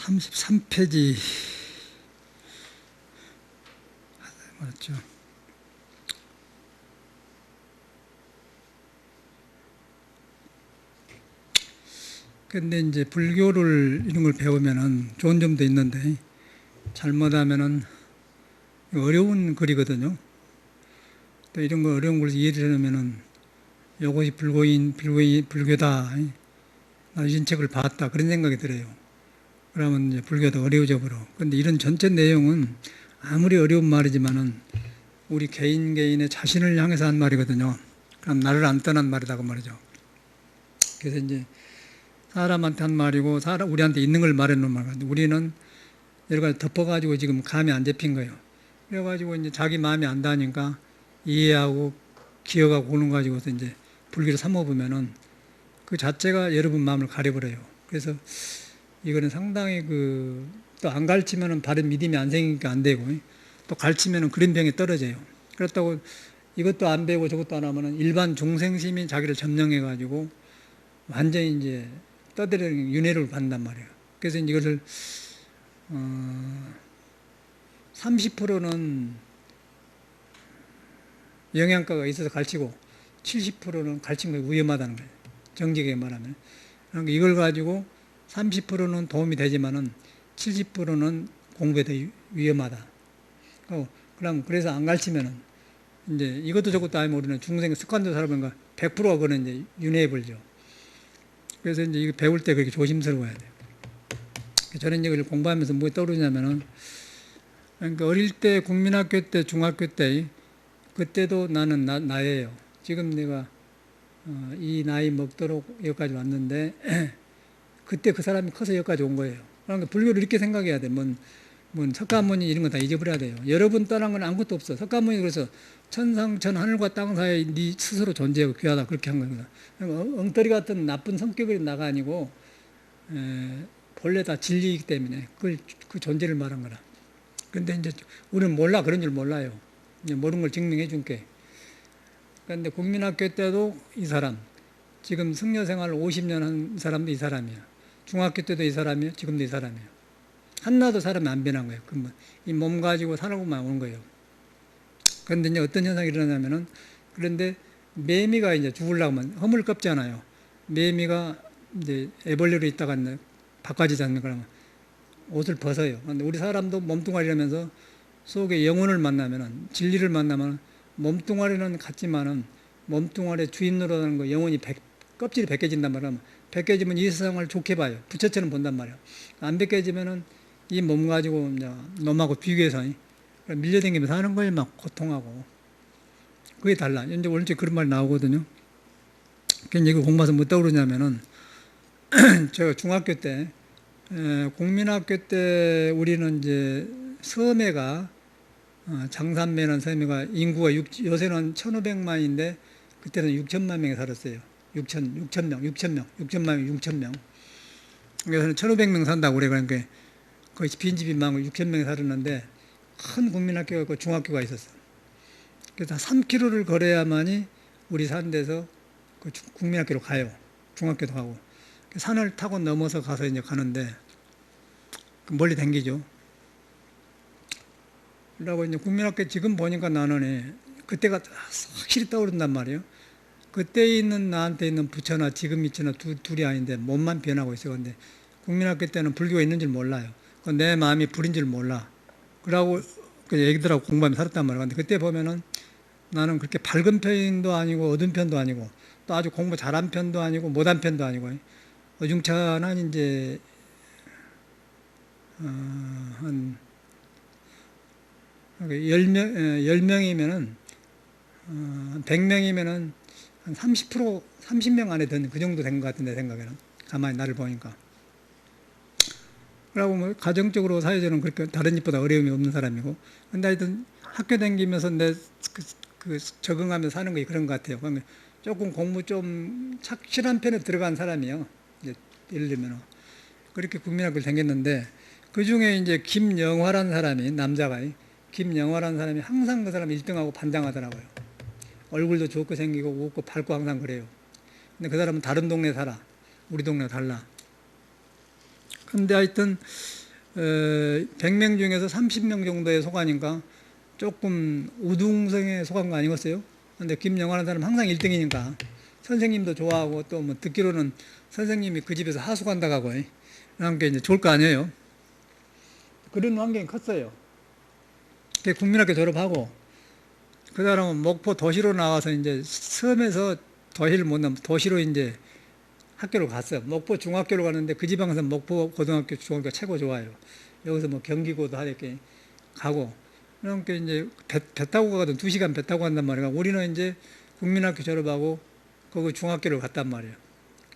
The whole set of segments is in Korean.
33페이지 맞죠? 근데 이제 불교를 이런 걸 배우면은 좋은 점도 있는데 잘못하면은 어려운 글이거든요. 또 이런 거 어려운 걸 이해를 하려면은 이것이 불교다. 나 이 책을 봤다. 그런 생각이 들어요. 그러면 이제 불교도 어려워져 버려. 근데 이런 전체 내용은 아무리 어려운 말이지만은 우리 개인의 자신을 향해서 한 말이거든요. 그럼 나를 안 떠난 말이다 그 말이죠. 그래서 이제 사람한테 한 말이고 우리한테 있는 걸 말해놓은 말인데 우리는 여러 가지 덮어가지고 지금 감이 안 잡힌 거예요. 그래가지고 이제 자기 마음이 안 닿으니까 이해하고 기억하고 그런 거 가지고서 이제 불교를 삼아보면은 그 자체가 여러분 마음을 가려버려요. 그래서 이거는 상당히 또 안 가르치면은 바른 믿음이 안 생기니까 안 되고 또 가르치면은 그런 병에 떨어져요. 그렇다고 이것도 안 배우고 저것도 안 하면은 일반 중생심이 자기를 점령해가지고 완전히 이제 떠들이는 윤회를 받는단 말이에요. 그래서 이것을 30%는 영양가가 있어서 가르치고 70%는 가르친 게 위험하다는 거예요. 정직하게 말하면. 그러니까 이걸 가지고 30%는 도움이 되지만은 70%는 공부에 더 위험하다. 그래서 안 가르치면은 이제 이것도 저것도 아니면 우리는 중생 습관도 살아보니까 100%가 그거는 이제 윤회해 버리죠. 그래서 이제 이거 배울 때 그렇게 조심스러워야 돼요. 저는 이걸 공부하면서 뭐가 떠오르냐면은 그러니까 어릴 때 국민학교 때 중학교 때 그때도 나는 나예요. 지금 내가 이 나이 먹도록 여기까지 왔는데 그때 그 사람이 커서 여기까지 온 거예요. 그러니까 불교를 이렇게 생각해야 돼. 석가모니 이런 거 다 잊어버려야 돼요. 여러분 떠난 건 아무것도 없어. 석가모니 그래서 천상천 하늘과 땅 사이에 네 스스로 존재하고 귀하다 그렇게 한 겁니다. 그러니까 엉터리 같은 나쁜 성격이 나가 아니고 본래 다 진리이기 때문에 그 존재를 말한 거라. 근데 이제 우리는 몰라. 그런 줄 몰라요. 이제 모르는 걸 증명해 줄게. 그런데 국민학교 때도 이 사람, 지금 승려 생활 50년 한 사람도 이 사람이야. 중학교 때도 이 사람이야. 지금도 이 사람이야. 하나도 사람이 안 변한 거예요. 이 몸 가지고 살아고만 오는 거예요. 그런데 이제 어떤 현상이 일어나냐면은 그런데 매미가 이제 죽으려고 하면 허물 껍잖아요. 매미가 이제 애벌레로 있다가 바꿔지지 않는 거라면 옷을 벗어요. 그런데 우리 사람도 몸뚱아리라면서 속에 영혼을 만나면은 진리를 만나면 몸뚱아리는 같지만은 몸뚱아리의 주인 노릇하는 거 영혼이 껍질이 벗겨진단 말이야. 벗겨지면 이 세상을 좋게 봐요. 부처처럼 본단 말이야. 안 벗겨지면은 이 몸 가지고 이제 놈하고 비교해서 밀려다니면서 하는 거예요. 막 고통하고. 그게 달라. 이제 원래 그런 말 나오거든요. 그냥 이거 공부해서 뭐 떠오르냐면은 제가 중학교 때 국민학교 때 우리는 이제 섬에가 장산매는 섬에가 인구가 요새는 1,500만인데 그때는 6천만 명이 살았어요. 6천만 명, 6천명. 그래서 1,500명 산다고 그래. 그러니까 거의 빈집이 많고 6천명이 살았는데 큰 국민학교가 있고 중학교가 있었어. 그래서 3km를 걸어야만이 우리 산 데서 그 국민학교로 가요. 중학교도 가고. 산을 타고 넘어서 가서 이제 가는데 멀리 댕기죠. 그러고 이제 국민학교 지금 보니까 나는 그때가 확실히 떠오른단 말이에요. 그때 있는 나한테 있는 부처나 지금 있지나 둘이 아닌데 몸만 변하고 있어. 근데 국민학교 때는 불교가 있는 줄 몰라요. 내 마음이 불인 줄 몰라. 그러고 애기들하고 공부하면서 살았단 말이에요. 근데 그때 보면은 나는 그렇게 밝은 편도 아니고 어두운 편도 아니고 또 아주 공부 잘한 편도 아니고 못한 편도 아니고 어중찬한 이제 한 10명이면은 100명이면은 한 30%, 30명 안에 드는 그 정도 된 것 같은데, 생각에는. 가만히 나를 보니까. 그러고 뭐, 가정적으로, 사회적으로 그렇게 다른 집보다 어려움이 없는 사람이고. 근데 하여튼 학교 다니면서 적응하면서 사는 게 그런 것 같아요. 그러면 조금 공부 좀 착실한 편에 들어간 사람이에요. 이제 예를 들면. 그렇게 국민학교를 다녔는데, 그 중에 이제 김영화라는 사람이, 남자가, 김영화라는 사람이 항상 그 사람이 1등하고 반장하더라고요. 얼굴도 좋고 생기고 웃고 밝고 항상 그래요. 근데 그 사람은 다른 동네 살아. 우리 동네가 달라. 근데 하여튼 100명 중에서 30명 정도에 속하니까 조금 우등성에 속한 거 아니겠어요? 근데 김영환 사람 항상 1등이니까 선생님도 좋아하고 또 뭐 듣기로는 선생님이 그 집에서 하숙한다고 하고 그런 게 이제 좋을 거 아니에요. 그런 환경이 컸어요. 국민학교 졸업하고 그 사람은 목포 도시로 나와서 이제 섬에서 도시를 못 넘어 도시로 이제 학교를 갔어요. 목포 중학교를 갔는데 그 지방에서 목포 고등학교, 중학교 최고 좋아요. 여기서 뭐 경기고도 하게 가고 그러니까 이제 배 타고 가거든. 2시간 배 타고 간단 말이야. 우리는 이제 국민학교 졸업하고 거기 중학교를 갔단 말이에요.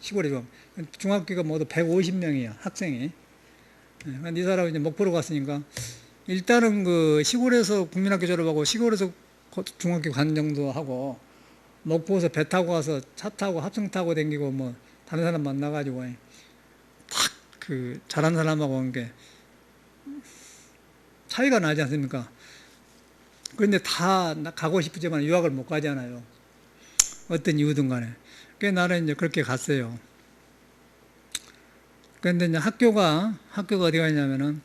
시골에 중학교가 모두 150명이야 학생이. 이 사람이 이제 목포로 갔으니까 일단은 그 시골에서 국민학교 졸업하고 시골에서 중학교 간 정도 하고 목포에서 배 타고 가서 차 타고 합성 타고 댕기고 뭐 다른 사람 만나가지고 탁 그 잘한 사람하고 온 게 차이가 나지 않습니까? 그런데 다 가고 싶지만 유학을 못 가잖아요. 어떤 이유든 간에. 그래서 나는 이제 그렇게 갔어요. 그런데 이제 학교가 어디가 있냐면은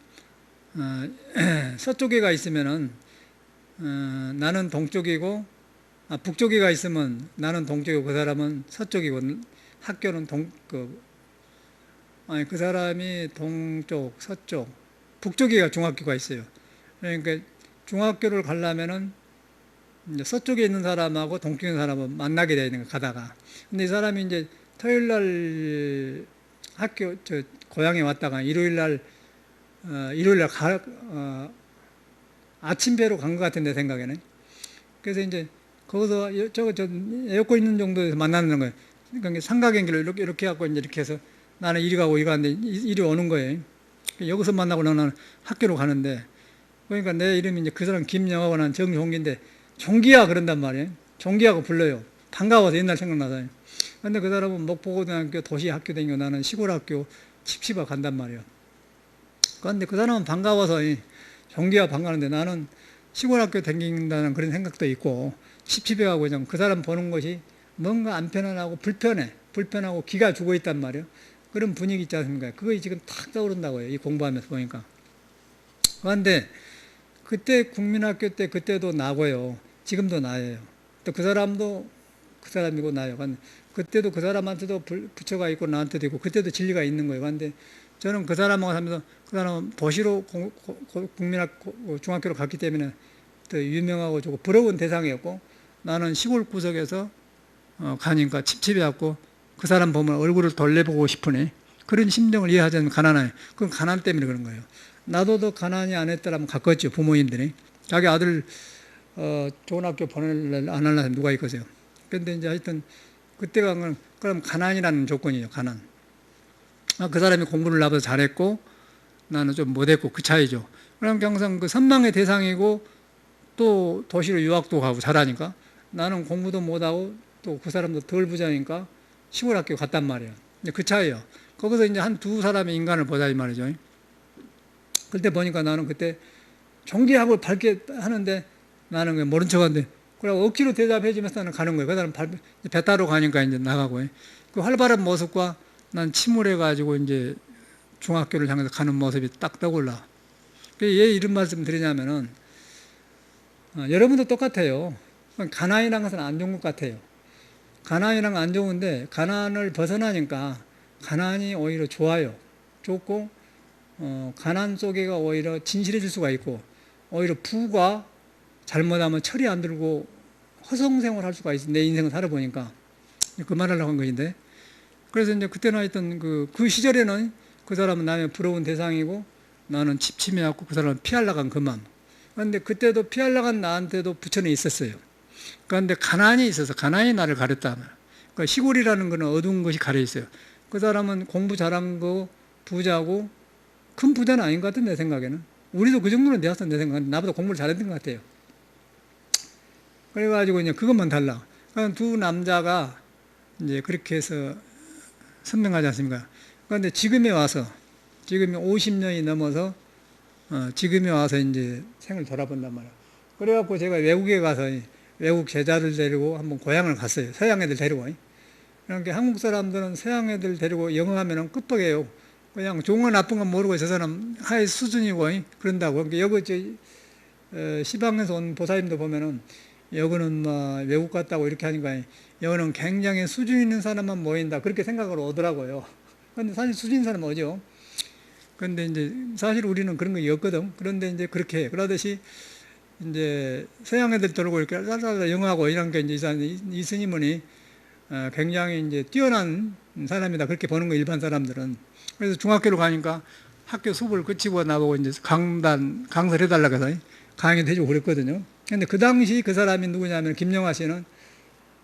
서쪽에가 있으면은 나는 동쪽이고 북쪽에가 있으면 나는 동쪽이고 그 사람은 서쪽이고 학교는 그 사람이 동쪽, 서쪽, 북쪽에가 중학교가 있어요. 그러니까 중학교를 가려면은 이제 서쪽에 있는 사람하고 동쪽에 있는 사람은 만나게 되는 거야, 가다가. 근데 이 사람이 이제 토요일 날 학교, 고향에 왔다가 일요일 날 아침배로 간 것 같은 내 생각에는. 그래서 이제 거기서 에어컨 있는 정도에서 만나는 거예요. 그러니까 삼각형길로 이렇게 갖고 이제 이렇게 해서 나는 이리 가고 이리 가는데 이리 오는 거예요. 여기서 만나고 나는 학교로 가는데 그러니까 내 이름이 이제 그 사람 김영하고 난 정종기인데 종기야 그런단 말이에요. 종기하고 불러요. 반가워서 옛날 생각나서. 근데 그 사람은 목포고등학교 도시 학교 다니고 나는 시골 학교 칩치바 간단 말이에요. 그런데 그 사람은 반가워서 종기야 반가는데 나는 시골 학교 다닌다는 그런 생각도 있고 칩칩해 가고 그냥 그 사람 보는 것이 뭔가 안 편안하고 불편하고 기가 죽어 있단 말이에요. 그런 분위기 있지 않습니까? 그거 지금 탁 떠오른다고요. 이 공부하면서 보니까. 그런데 그때 국민학교 때 그때도 나고요. 지금도 나예요. 또 그 사람도 그 사람이고 나요. 그때도 그 사람한테도 부처가 있고 나한테도 있고 그때도 진리가 있는 거예요. 그런데 저는 그 사람하고 살면서 그 사람은 도시로 중학교로 갔기 때문에 더 유명하고 좋고 부러운 대상이었고 나는 시골 구석에서 가니까 칩칩해갖고 그 사람 보면 얼굴을 돌려보고 싶으니 그런 심정을 이해하지 않으면 가난해. 그건 가난 때문에 그런 거예요. 나도 더 가난이 안 했더라면 갔겠죠. 부모님들이. 자기 아들 좋은 학교 보낼래 안 할래 누가 있겠어요. 그런데 이제 하여튼 그때가 그럼 가난이라는 조건이에요. 가난. 그 사람이 공부를 나보다 잘했고 나는 좀 못했고 그 차이죠. 그럼 항상 그 선망의 대상이고 또 도시로 유학도 가고 잘하니까 나는 공부도 못하고 또 그 사람도 덜 부자니까 시골 학교 갔단 말이에요. 그 차이예요. 거기서 이제 한 두 사람의 인간을 보자 이 말이죠. 그때 보니까 나는 그때 종기학을 밝게 하는데 나는 모른 척하는데 그래 억지로 대답해주면서 나는 가는 거예요. 그 사람 배 타러 가니까 이제 나가고 그 활발한 모습과 난 침울해가지고 이제 중학교를 향해서 가는 모습이 딱 떠올라. 왜 이런 말씀 드리냐면은 여러분도 똑같아요. 가난이라는 것은 안 좋은 것 같아요. 가난이란 건 안 좋은데 가난을 벗어나니까 가난이 오히려 좋아요. 좋고 가난 속에가 오히려 진실해질 수가 있고 오히려 부가 잘못하면 철이 안 들고 허송생활 할 수가 있어. 내 인생을 살아보니까 그 말하려고 한 것인데 그래서 이제 그때는 하여튼 그 시절에는 그 사람은 나의 부러운 대상이고 나는 칩침해갖고 그 사람은 피하려고 한 그 마음. 그런데 그때도 피하려고 한 나한테도 부처는 있었어요. 그런데 가난이 있어서 가난이 나를 가렸다. 그러니까 시골이라는 것은 어두운 것이 가려 있어요. 그 사람은 공부 잘한 거 부자고 큰 부자는 아닌 것 같은 내 생각에는. 우리도 그 정도는 되었어 내 생각은. 나보다 공부를 잘했던 것 같아요. 그래가지고 이제 그것만 달라. 그러니까 두 남자가 이제 그렇게 해서 선명하지 않습니까? 그런데 지금에 50년이 넘어서 지금에 와서 이제 생을 돌아본단 말이야. 그래갖고 제가 외국에 가서 외국 제자들 데리고 한번 고향을 갔어요. 서양 애들 데리고. 그러니까 한국 사람들은 서양 애들 데리고 영어 하면은 끝박이에요. 그냥 좋은 건 나쁜 건 모르고 저 사람 하의 수준이고 그런다고. 그러니까 여기 시방에서 온 보살님도 보면은 여기는 뭐 외국 같다고 이렇게 하니까 여기는 굉장히 수준 있는 사람만 모인다 그렇게 생각을 오더라고요. 근데 사실 수준 있는 사람은 오죠. 그런데 이제 사실 우리는 그런 게 없거든. 그런데 이제 그렇게 그러듯이 이제 서양 애들 들고 이렇게 라라라 영하고 이런 게 이제 이 스님은 굉장히 이제 뛰어난 사람이다 그렇게 보는 거 일반 사람들은. 그래서 중학교로 가니까 학교 수업을 끝이고 나보고 이제 강사를 해달라고 해서 강의도 해주고 그랬거든요. 근데 그 당시 그 사람이 누구냐면 김영하 씨는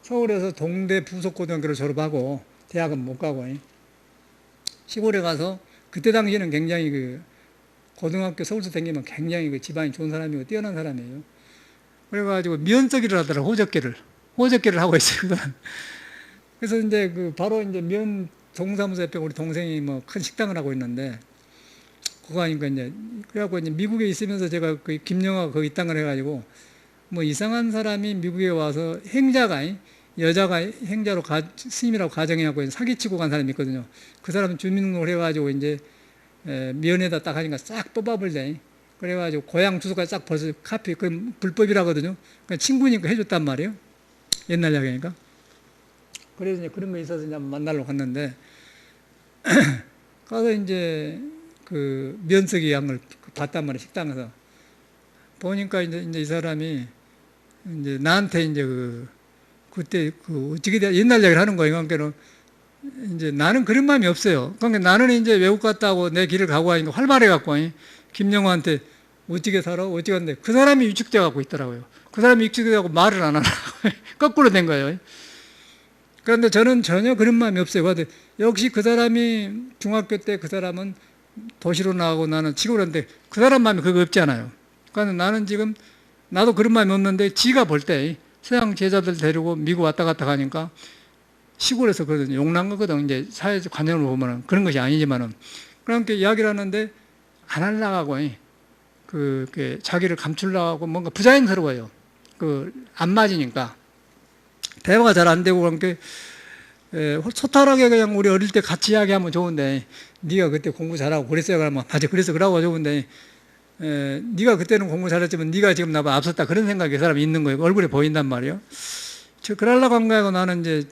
서울에서 동대 부속고등학교를 졸업하고 대학은 못 가고 시골에 가서 그때 당시에는 굉장히 그 고등학교 서울서 다니면 굉장히 그 집안이 좋은 사람이고 뛰어난 사람이에요. 그래가지고 면석이를 하더라. 호적기를 하고 있어요. 그래서 이제 그 바로 이제 면 동사무소 옆에 우리 동생이 뭐 큰 식당을 하고 있는데 그거 하니까 이제 그래갖고 이제 미국에 있으면서 제가 그 김영하가 거기 입당을 해가지고 뭐 이상한 사람이 미국에 와서 여자가 행자로 스님이라고 가정해갖고 사기치고 간 사람이 있거든요. 그 사람은 주민등록을 해가지고 이제 면에다 딱 하니까 싹 뽑아버리네. 그래가지고 고향 주소까지 싹 벌써 카피, 그 불법이라거든요. 그러니까 친구니까 해줬단 말이에요. 옛날 이야기니까. 그래서 이제 그런 거 있어서 이제 만나러 갔는데, 가서 이제 그 면석이 양을 봤단 말이에요. 식당에서. 보니까 이제 이 사람이 이제 나한테 이제 그때 어떻게 옛날 이야기를 하는 거예요. 그러니까 이제 나는 그런 마음이 없어요. 그러니까 나는 이제 외국 갔다고 내 길을 가고 하니까 활발해갖고 김영호한테 어떻게 살아? 어떻게 하는데 그 사람이 위축돼갖고 있더라고요. 그 사람이 위축돼갖고 말을 안 하더라고요. 거꾸로 된 거예요. 그런데 저는 전혀 그런 마음이 없어요. 그런데 역시 그 사람이 중학교 때 그 사람은 도시로 나가고 나는 시골인데 그 사람 마음이 그거 없잖아요. 그러니까 나는 지금 나도 그런 마음이 없는데 지가 볼 때 서양 제자들 데리고 미국 왔다 갔다 가니까 시골에서 그러거든요. 용난 거거든. 이제 사회적 관념으로 보면은 그런 것이 아니지만은 그렇게 이야기를 하는데 안 하려고 자기를 감추려고 뭔가 부자연스러워요. 안 맞으니까 대화가 잘 안 되고 그러니까 소탈하게 그냥 우리 어릴 때 같이 이야기하면 좋은데 네가 그때 공부 잘하고 그랬어요. 그러면 맞아 그래서 그러고 좋은데 네가 그때는 공부 잘했지만 네가 지금 나보다 앞섰다 그런 생각이 그 사람이 있는 거예요. 얼굴에 보인단 말이에요. 그러려고 한 거고 나는 이제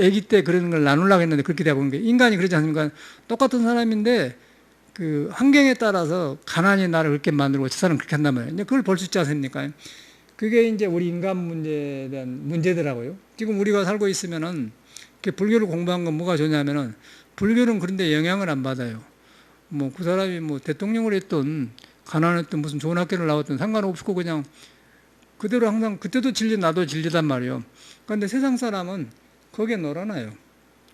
아기 때 그런 걸 나누려고 했는데 그렇게 되고 그런 게 인간이 그러지 않습니까? 똑같은 사람인데 그 환경에 따라서 가난이 나를 그렇게 만들고 저 사람은 그렇게 한단 말이에요. 그걸 볼 수 있지 않습니까? 그게 이제 우리 인간 문제에 대한 문제더라고요. 지금 우리가 살고 있으면은 불교를 공부한 건 뭐가 좋냐면은 불교는 그런데 영향을 안 받아요. 뭐 그 사람이 뭐 대통령을 했던 가난했던 무슨 좋은 학교를 나왔던 상관없고 그냥 그대로 항상 그때도 진리 나도 진리단 말이에요. 그런데 세상 사람은 거기에 놀아나요.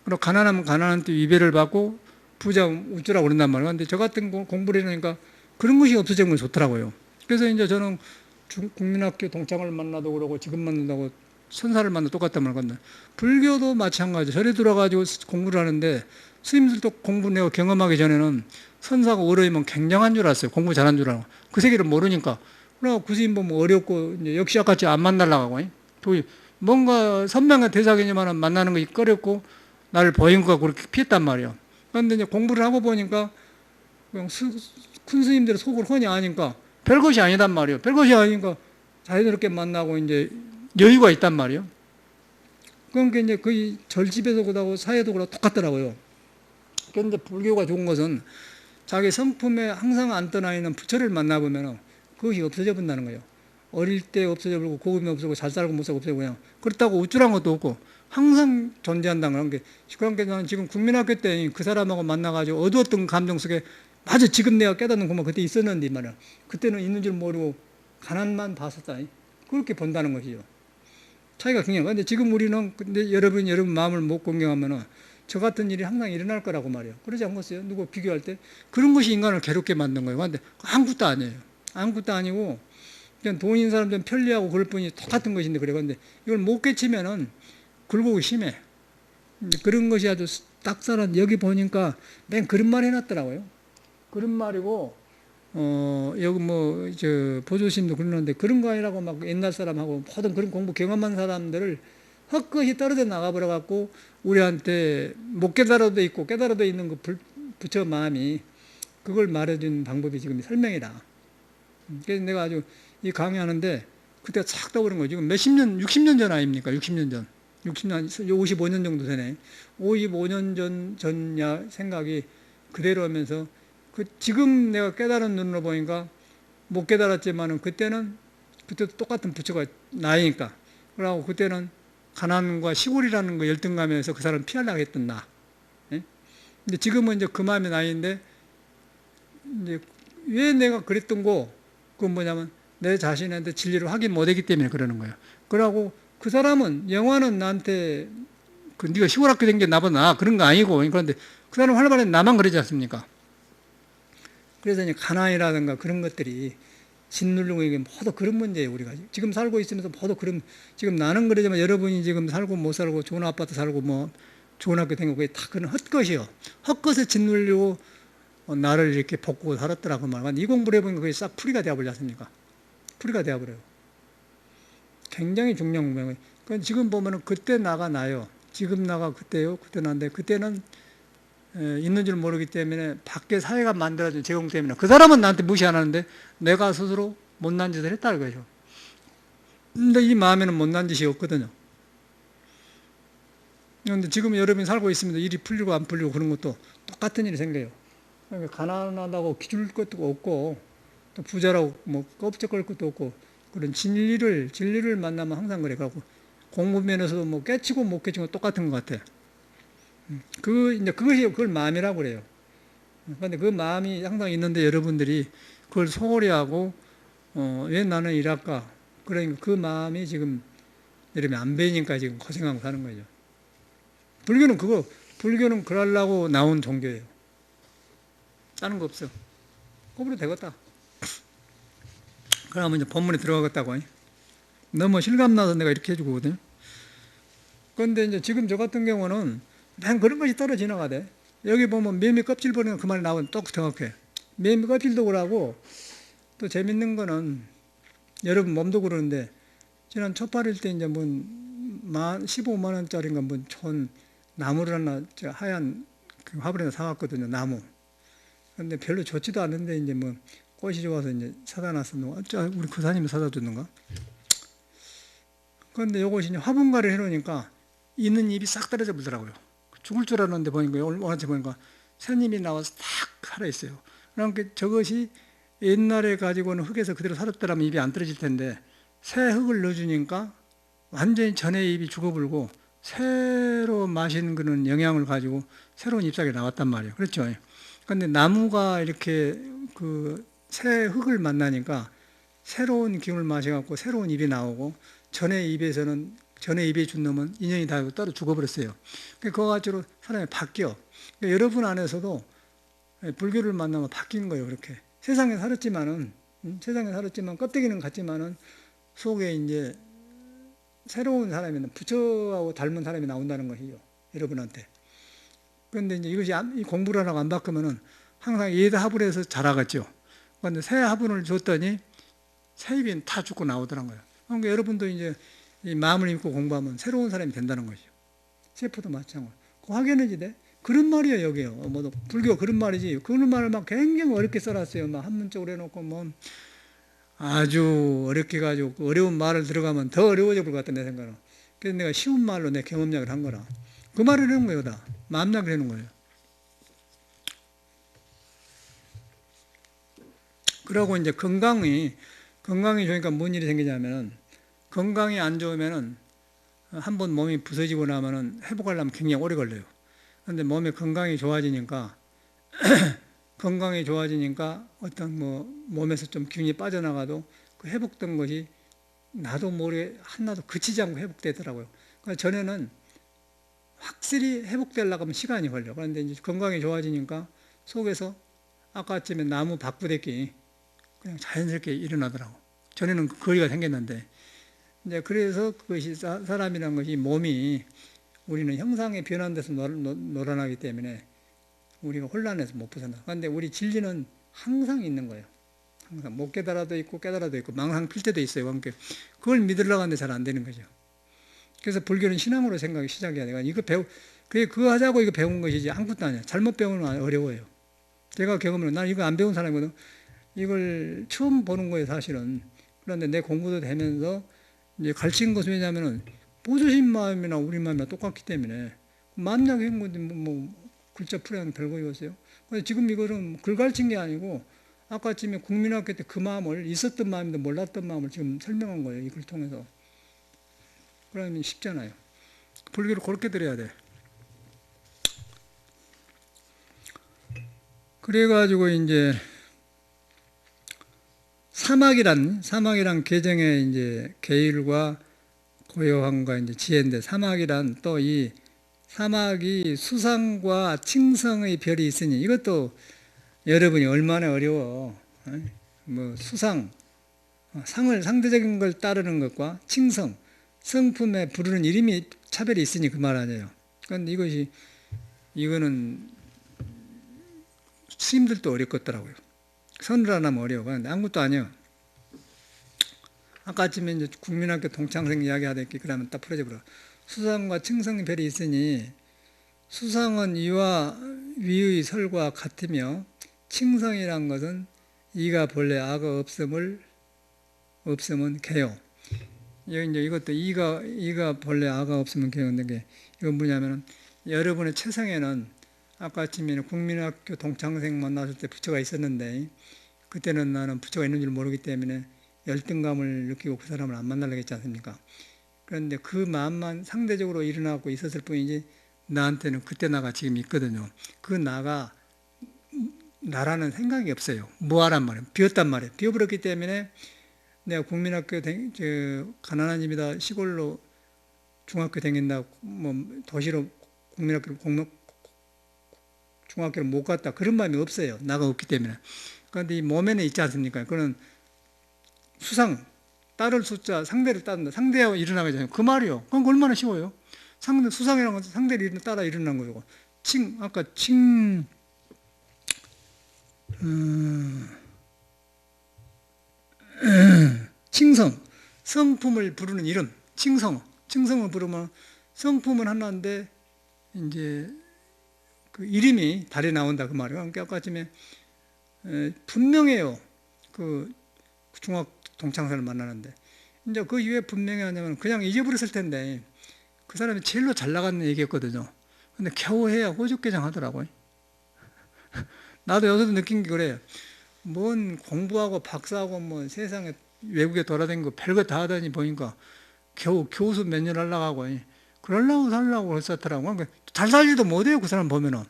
그리고 가난하면 가난한 때 위배를 받고 부자 우쭈라고 그런단 말이에요. 그런데 저 같은 공부를 해놓으니까 그런 것이 없어지는 건 좋더라고요. 그래서 이제 저는 국민학교 동창을 만나도 그러고 지금 만난다고 선사를 만나 똑같단 말이에요. 불교도 마찬가지죠. 절에 들어가지고 공부를 하는데 스님들도 공부 내가 경험하기 전에는 선사가 어려우면 굉장한 줄 알았어요. 공부 잘한 줄 알고. 그 세계를 모르니까. 그러고 그 스님 보면 어렵고 이제 역시같이 안 만나려고 하고 뭔가 선명한 대사견이만 만나는 것이 꺼렸고 나를 보인 것 같고 그렇게 피했단 말이에요. 그런데 이제 공부를 하고 보니까 그냥 큰 스님들의 속을 훤히 아니까 별것이 아니단 말이에요. 별것이 아니니까 자연스럽게 만나고 이제 여유가 있단 말이에요. 그러니까 이제 거의 절집에서 그러고 사회도 그러고 똑같더라고요. 그런데 불교가 좋은 것은 자기 성품에 항상 안 떠나 있는 부처를 만나보면 그것이 없어져 본다는 거예요. 어릴 때 없어져 버리고 고금이 없어지고 잘 살고 못 살고 없어지고 그냥 그렇다고 우쭐한 것도 없고 항상 존재한다는 게 그러니까 나는 지금 국민학교 때 그 사람하고 만나가지고 어두웠던 감정 속에 맞아 지금 내가 깨닫는 것만 그때 있었는데 말이야. 그때는 있는 줄 모르고 가난만 봤었다. 그렇게 본다는 것이죠. 차이가 굉장히. 근데 지금 우리는 근데 여러분 마음을 못 공경하면은 저 같은 일이 항상 일어날 거라고 말이에요. 그러지 않겠어요? 누구 비교할 때 그런 것이 인간을 괴롭게 만든 거예요. 근데 아무것도 아니에요. 아무것도 아니고 그냥 돈 있는 사람들은 편리하고 그럴 뿐이 똑같은 것인데 그래. 근데 이걸 못 깨치면은 굴곡이 심해. 그런 것이 아주 딱살한 여기 보니까 맨 그런 말 해놨더라고요. 그런 말이고 여기 보조심도 그러는데 그런 거 아니라고 막 옛날 사람하고 모든 그런 공부 경험한 사람들을 헛것이 떨어져 나가버려갖고 우리한테 못 깨달아도 있고 깨달아도 있는 그 부처 마음이 그걸 말해준 방법이 지금 설명이다. 그래서 내가 아주 이 강의하는데 그때 착 떠오른 거예요. 지금 몇십 년, 60년 전 아닙니까? 60년 전. 60년, 55년 정도 되네. 55년 전야 생각이 그대로 하면서 지금 내가 깨달은 눈으로 보니까 못 깨달았지만은 그때도 똑같은 부처가 나이니까. 그러고 그때는 가난과 시골이라는 거 열등감에서 그 사람 피하려고 했던 나. 예? 근데 지금은 이제 그 마음의 나이인데 이제 왜 내가 그랬던 그건 뭐냐면 내 자신한테 진리를 확인 못했기 때문에 그러는 거예요. 그러고 그 사람은 영화는 나한테 네가 시골 학교 된 게 나보다 그런 거 아니고 그런데 그 사람 활발해 나만 그러지 않습니까? 그래서 이제 가난이라든가 그런 것들이 짓누르고 이게 모두 그런 문제예요. 우리가 지금 살고 있으면서 모두 그런 지금 나는 그러지만 여러분이 지금 살고 못 살고 좋은 아파트 살고 뭐 좋은 학교 다니고 그게 다 그런 헛것이요. 헛것에 짓누르고 나를 이렇게 볶고 살았더라고 말이야. 이 공부를 해보니까 그게 싹 풀이가 되어버리지 않습니까? 풀이가 되어버려요. 굉장히 중요한 거예요. 그러니까 지금 보면은 그때 나가 나요. 지금 나가 그때요. 그때 나인데 그때는 있는 줄 모르기 때문에 밖에 사회가 만들어준 제공 때문에 그 사람은 나한테 무시 안 하는데 내가 스스로 못난 짓을 했다는 거죠. 근데 이 마음에는 못난 짓이 없거든요. 그런데 지금 여러분이 살고 있으면서 일이 풀리고 안 풀리고 그런 것도 똑같은 일이 생겨요. 그러니까 가난하다고 기줄 것도 없고 또 부자라고 뭐 껍질거릴 것도 없고 그런 진리를 만나면 항상 그래. 갖고 공부 면에서도 뭐 깨치고 못 깨치고 똑같은 것 같아. 이제 그걸 마음이라고 그래요. 그런데 그 마음이 항상 있는데 여러분들이 그걸 소홀히 하고, 왜 나는 이럴까? 그러니까 그 마음이 지금 여러분 안 배니까 지금 고생하고 사는 거죠. 불교는 그러려고 나온 종교예요. 다른 거 없어. 그거로 되겠다. 그러면 이제 본문에 들어가겠다고. 너무 실감나서 내가 이렇게 해주거든요. 그런데 이제 지금 저 같은 경우는 난 그런 것이 떨어 지나가대. 여기 보면 매미 껍질 버리는 그 말이 나오면 똑 정확해. 매미 껍질도 그러고 또 재밌는 거는 여러분 몸도 그러는데 지난 첫팔일 때 이제 15만 원짜리인가 촌 나무를 하나 하얀 그 화분에다 사왔거든요. 나무. 그런데 별로 좋지도 않은데 이제 꽃이 좋아서 이제 사다 놨었는가? 우리 교사님이 사다 줬는가? 그런데 요것이 이제 화분가를 해놓으니까 있는 잎이 싹 떨어져 버리더라고요. 죽을 줄 알았는데 보니까 오늘 보니까 새잎이 나와서 탁 살아있어요. 그러니까 저것이 옛날에 가지고는 흙에서 그대로 살았더라면 잎이 안 떨어질 텐데 새 흙을 넣어주니까 완전히 전에 잎이 죽어버리고 새로 마신 그런 영양을 가지고 새로운 잎사귀가 나왔단 말이에요. 그렇죠? 그런데 나무가 이렇게 새 흙을 만나니까 새로운 기운을 마셔갖고 새로운 잎이 나오고 전에 입에 준 놈은 인연이 다 따로 죽어버렸어요. 그거 가지고 사람이 바뀌어. 그러니까 여러분 안에서도 불교를 만나면 바뀌는 거예요. 그렇게 세상에 살았지만 껍데기는 같지만은 속에 이제 새로운 사람이 부처하고 닮은 사람이 나온다는 것이요. 여러분한테. 그런데 이제 이것이 공부를 하라고 안 바꾸면은 항상 예다 화분에서 자라겠죠. 그런데 새 화분을 줬더니 새 잎이 다 죽고 나오더란 거예요. 그러니까 여러분도 이제 이 마음을 입고 공부하면 새로운 사람이 된다는 것이죠. 세포도 마찬가지고. 그 확연해지 돼? 그런 말이에요, 여기요. 불교 그런 말이지. 그런 말을 막 굉장히 어렵게 써놨어요. 막 한문적으로 해놓고 아주 어렵게 가지고 어려운 말을 들어가면 더 어려워져 볼 것 같다, 내 생각은. 그래서 내가 쉬운 말로 내 경험약을 한 거라. 그 말을 해놓은 거예요, 다. 마음약을 해놓은 거예요. 그러고 이제 건강이 좋으니까 뭔 일이 생기냐면은 건강이 안 좋으면은 한번 몸이 부서지고 나면은 회복하려면 굉장히 오래 걸려요. 그런데 몸의 건강이 좋아지니까 어떤 몸에서 좀 기운이 빠져나가도 그 회복된 것이 나도 모르게 하나도 그치지 않고 회복되더라고요. 그러니까 전에는 확실히 회복되려고 하면 시간이 걸려. 그런데 이제 건강이 좋아지니까 속에서 아까쯤에 나무 바꾸대기 그냥 자연스럽게 일어나더라고. 전에는 거리가 생겼는데 이제 그래서 그것이 사람이라는 것이 몸이 우리는 형상에 변한 데서 놀아나기 때문에 우리가 혼란해서 못 벗어나. 그런데 우리 진리는 항상 있는 거예요. 항상 못 깨달아도 있고 깨달아도 있고 망상 필 때도 있어요. 그러니까 그걸 믿으려고 하는데 잘 안 되는 거죠. 그래서 불교는 신앙으로 생각이 시작해야 돼요. 그거 하자고 이거 배운 것이지 아무것도 아니야. 잘못 배우면 어려워요. 제가 경험을, 난 이거 안 배운 사람이거든. 이걸 처음 보는 거예요, 사실은. 그런데 내 공부도 되면서 이제 가르친 것은 왜냐면은 보조신 마음이나 우리 마음이나 똑같기 때문에 만나게 한 건데 글자 풀이하는 별거였어요. 그래서 지금 이거는 글 가르친 게 아니고 아까쯤에 국민학교 때 그 마음을 있었던 마음인데 몰랐던 마음을 지금 설명한 거예요, 이 글 통해서. 그러면 쉽잖아요. 불교를 그렇게 들어야 돼. 그래가지고 이제 사막이란 계정의 이제 계율과 고요함과 이제 지혜인데, 사막이란 또 이 사막이 수상과 칭성의 별이 있으니, 이것도 여러분이 얼마나 어려워. 수상, 상대적인 걸 따르는 것과 칭성, 성품에 부르는 이름이 차별이 있으니 그 말 아니에요. 그런데 이거는 스님들도 어렵겠더라고요. 선을 안 하면 어려워. 근데 아무것도 아니에요. 아까 아침에 이제 국민학교 동창생 이야기하듯이 그러면 딱 풀어져 버려. 수상과 칭성의 별이 있으니, 수상은 이와 위의 설과 같으며, 칭성이란 것은 이가 본래 아가 없음은 개요. 이제 이것도 이가 본래 아가 없으면 개요인데, 이건 뭐냐면은 여러분의 체성에는 아까 아침에는 국민학교 동창생 만났을 때 부처가 있었는데, 그때는 나는 부처가 있는 줄 모르기 때문에 열등감을 느끼고 그 사람을 안 만나려고 했지 않습니까? 그런데 그 마음만 상대적으로 일어나고 있었을 뿐이지, 나한테는 그때 나가 지금 있거든요. 그 나가 나라는 생각이 없어요. 뭐하란 말이에요. 비었단 말이에요. 비어버렸기 때문에 내가 국민학교 가난한 집이다 시골로 중학교 다닌다, 도시로 중학교를 못 갔다, 그런 마음이 없어요. 나가 없기 때문에. 그런데 이 몸에는 있지 않습니까? 그는 수상, 따를 숫자, 상대를 따른다. 상대하고 일어나게 되잖아요. 그 말이요. 그건 얼마나 쉬워요. 수상이라는 것은 상대를 따라 일어난 거고. 아까 칭성, 성품을 부르는 이름, 칭성을 부르면 성품은 하나인데 이제 그 이름이 달에 나온다 그 말이에요. 그러니까 아까 아침에 분명해요. 그 중학 동창생을 만나는데 이제 그 이후에 분명히 하냐면 그냥 잊어버렸을 텐데 그 사람이 제일로 잘 나가는 얘기였거든요. 근데 겨우 해야 호족개장 하더라고요. 나도 여기서 느낀 게 그래요. 뭔 공부하고 박사하고 세상에 외국에 돌아다니고 별거 다 하더니 보니까 겨우 교수 몇 년 하려고 하고 그러려고 살려고 그랬었더라고. 그러니까 잘 살지도 못해요. 그 사람 보면은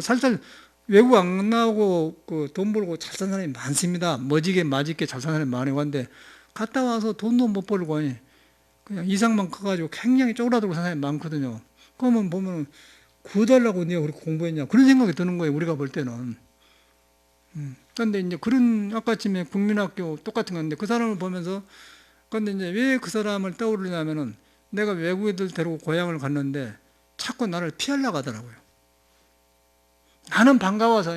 살살 외국 안 나오고 그 돈 벌고 잘 사는 사람이 많습니다. 멋지게 맞게 잘 사는 사람이 많이 왔는데 갔다 와서 돈도 못 벌고 그냥 이상만 커가지고 굉장히 쪼그라들고 사는 사람이 많거든요. 그러면 보면은 구달라고 네가 그렇게 공부했냐 그런 생각이 드는 거예요. 우리가 볼 때는. 그런데 이제 그런 아까쯤에 국민학교 똑같은 건데 그 사람을 보면서 그런데 이제 왜 그 사람을 떠오르냐면은 내가 외국 애들 데리고 고향을 갔는데 자꾸 나를 피하려고 하더라고요. 나는 반가워서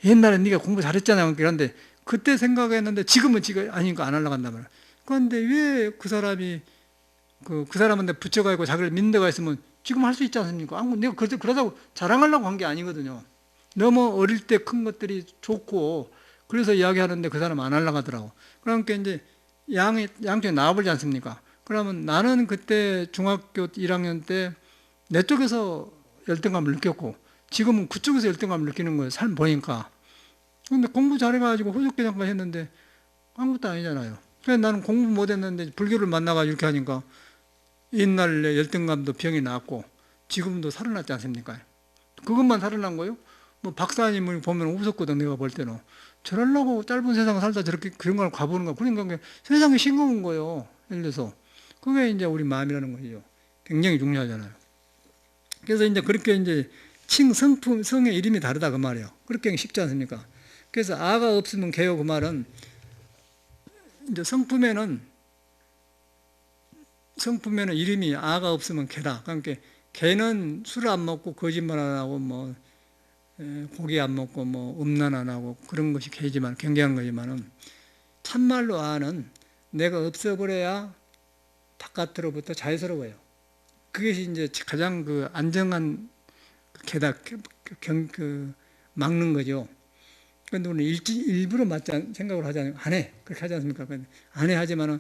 옛날에 네가 공부 잘했잖아. 그런데 그때 생각했는데 지금은 아니니까 안 하려고 한단 말이야. 그런데 왜 그 사람이 그 사람한테 붙여가 있고 자기를 믿는 데가 있으면 지금 할 수 있지 않습니까? 내가 그러다고 자랑하려고 한 게 아니거든요. 너무 어릴 때 큰 것들이 좋고 그래서 이야기하는데 그 사람 안 하려고 하더라고. 그러니까 이제 양쪽에 나와버리지 않습니까? 그러면 나는 그때 중학교 1학년 때 내 쪽에서 열등감을 느꼈고 지금은 그쪽에서 열등감을 느끼는 거예요. 삶 보니까. 근데 공부 잘해가지고 호적개장까지 했는데 아무것도 아니잖아요. 그래서 나는 공부 못했는데 불교를 만나가지고 이렇게 하니까 옛날에 열등감도 병이 났고 지금도 살아났지 않습니까? 그것만 살아난 거예요? 박사님을 보면 웃었거든. 내가 볼 때는 저러려고 짧은 세상 살다 저렇게 그런 걸 가보는 거. 그러니까 세상이 싱거운 거예요. 예를 들어서 그게 이제 우리 마음이라는 거죠. 굉장히 중요하잖아요. 그래서 이제 그렇게 이제 성의 이름이 다르다 그 말이에요. 그렇게 쉽지 않습니까? 그래서 아가 없으면 개요 그 말은 이제 성품에는 이름이 아가 없으면 개다. 그러니까 개는 술 안 먹고 거짓말 안 하고 고기 안 먹고 음란 안 하고 그런 것이 개지만 경계한 거지만은 참말로 아는 내가 없어버려야 바깥으로부터 자유스러워요. 그것이 이제 가장 그 안정한 게다 막는 거죠. 그런데 우리는 일부러 생각을 하지 않고 안 해. 그렇게 하지 않습니까? 안 해 하지만은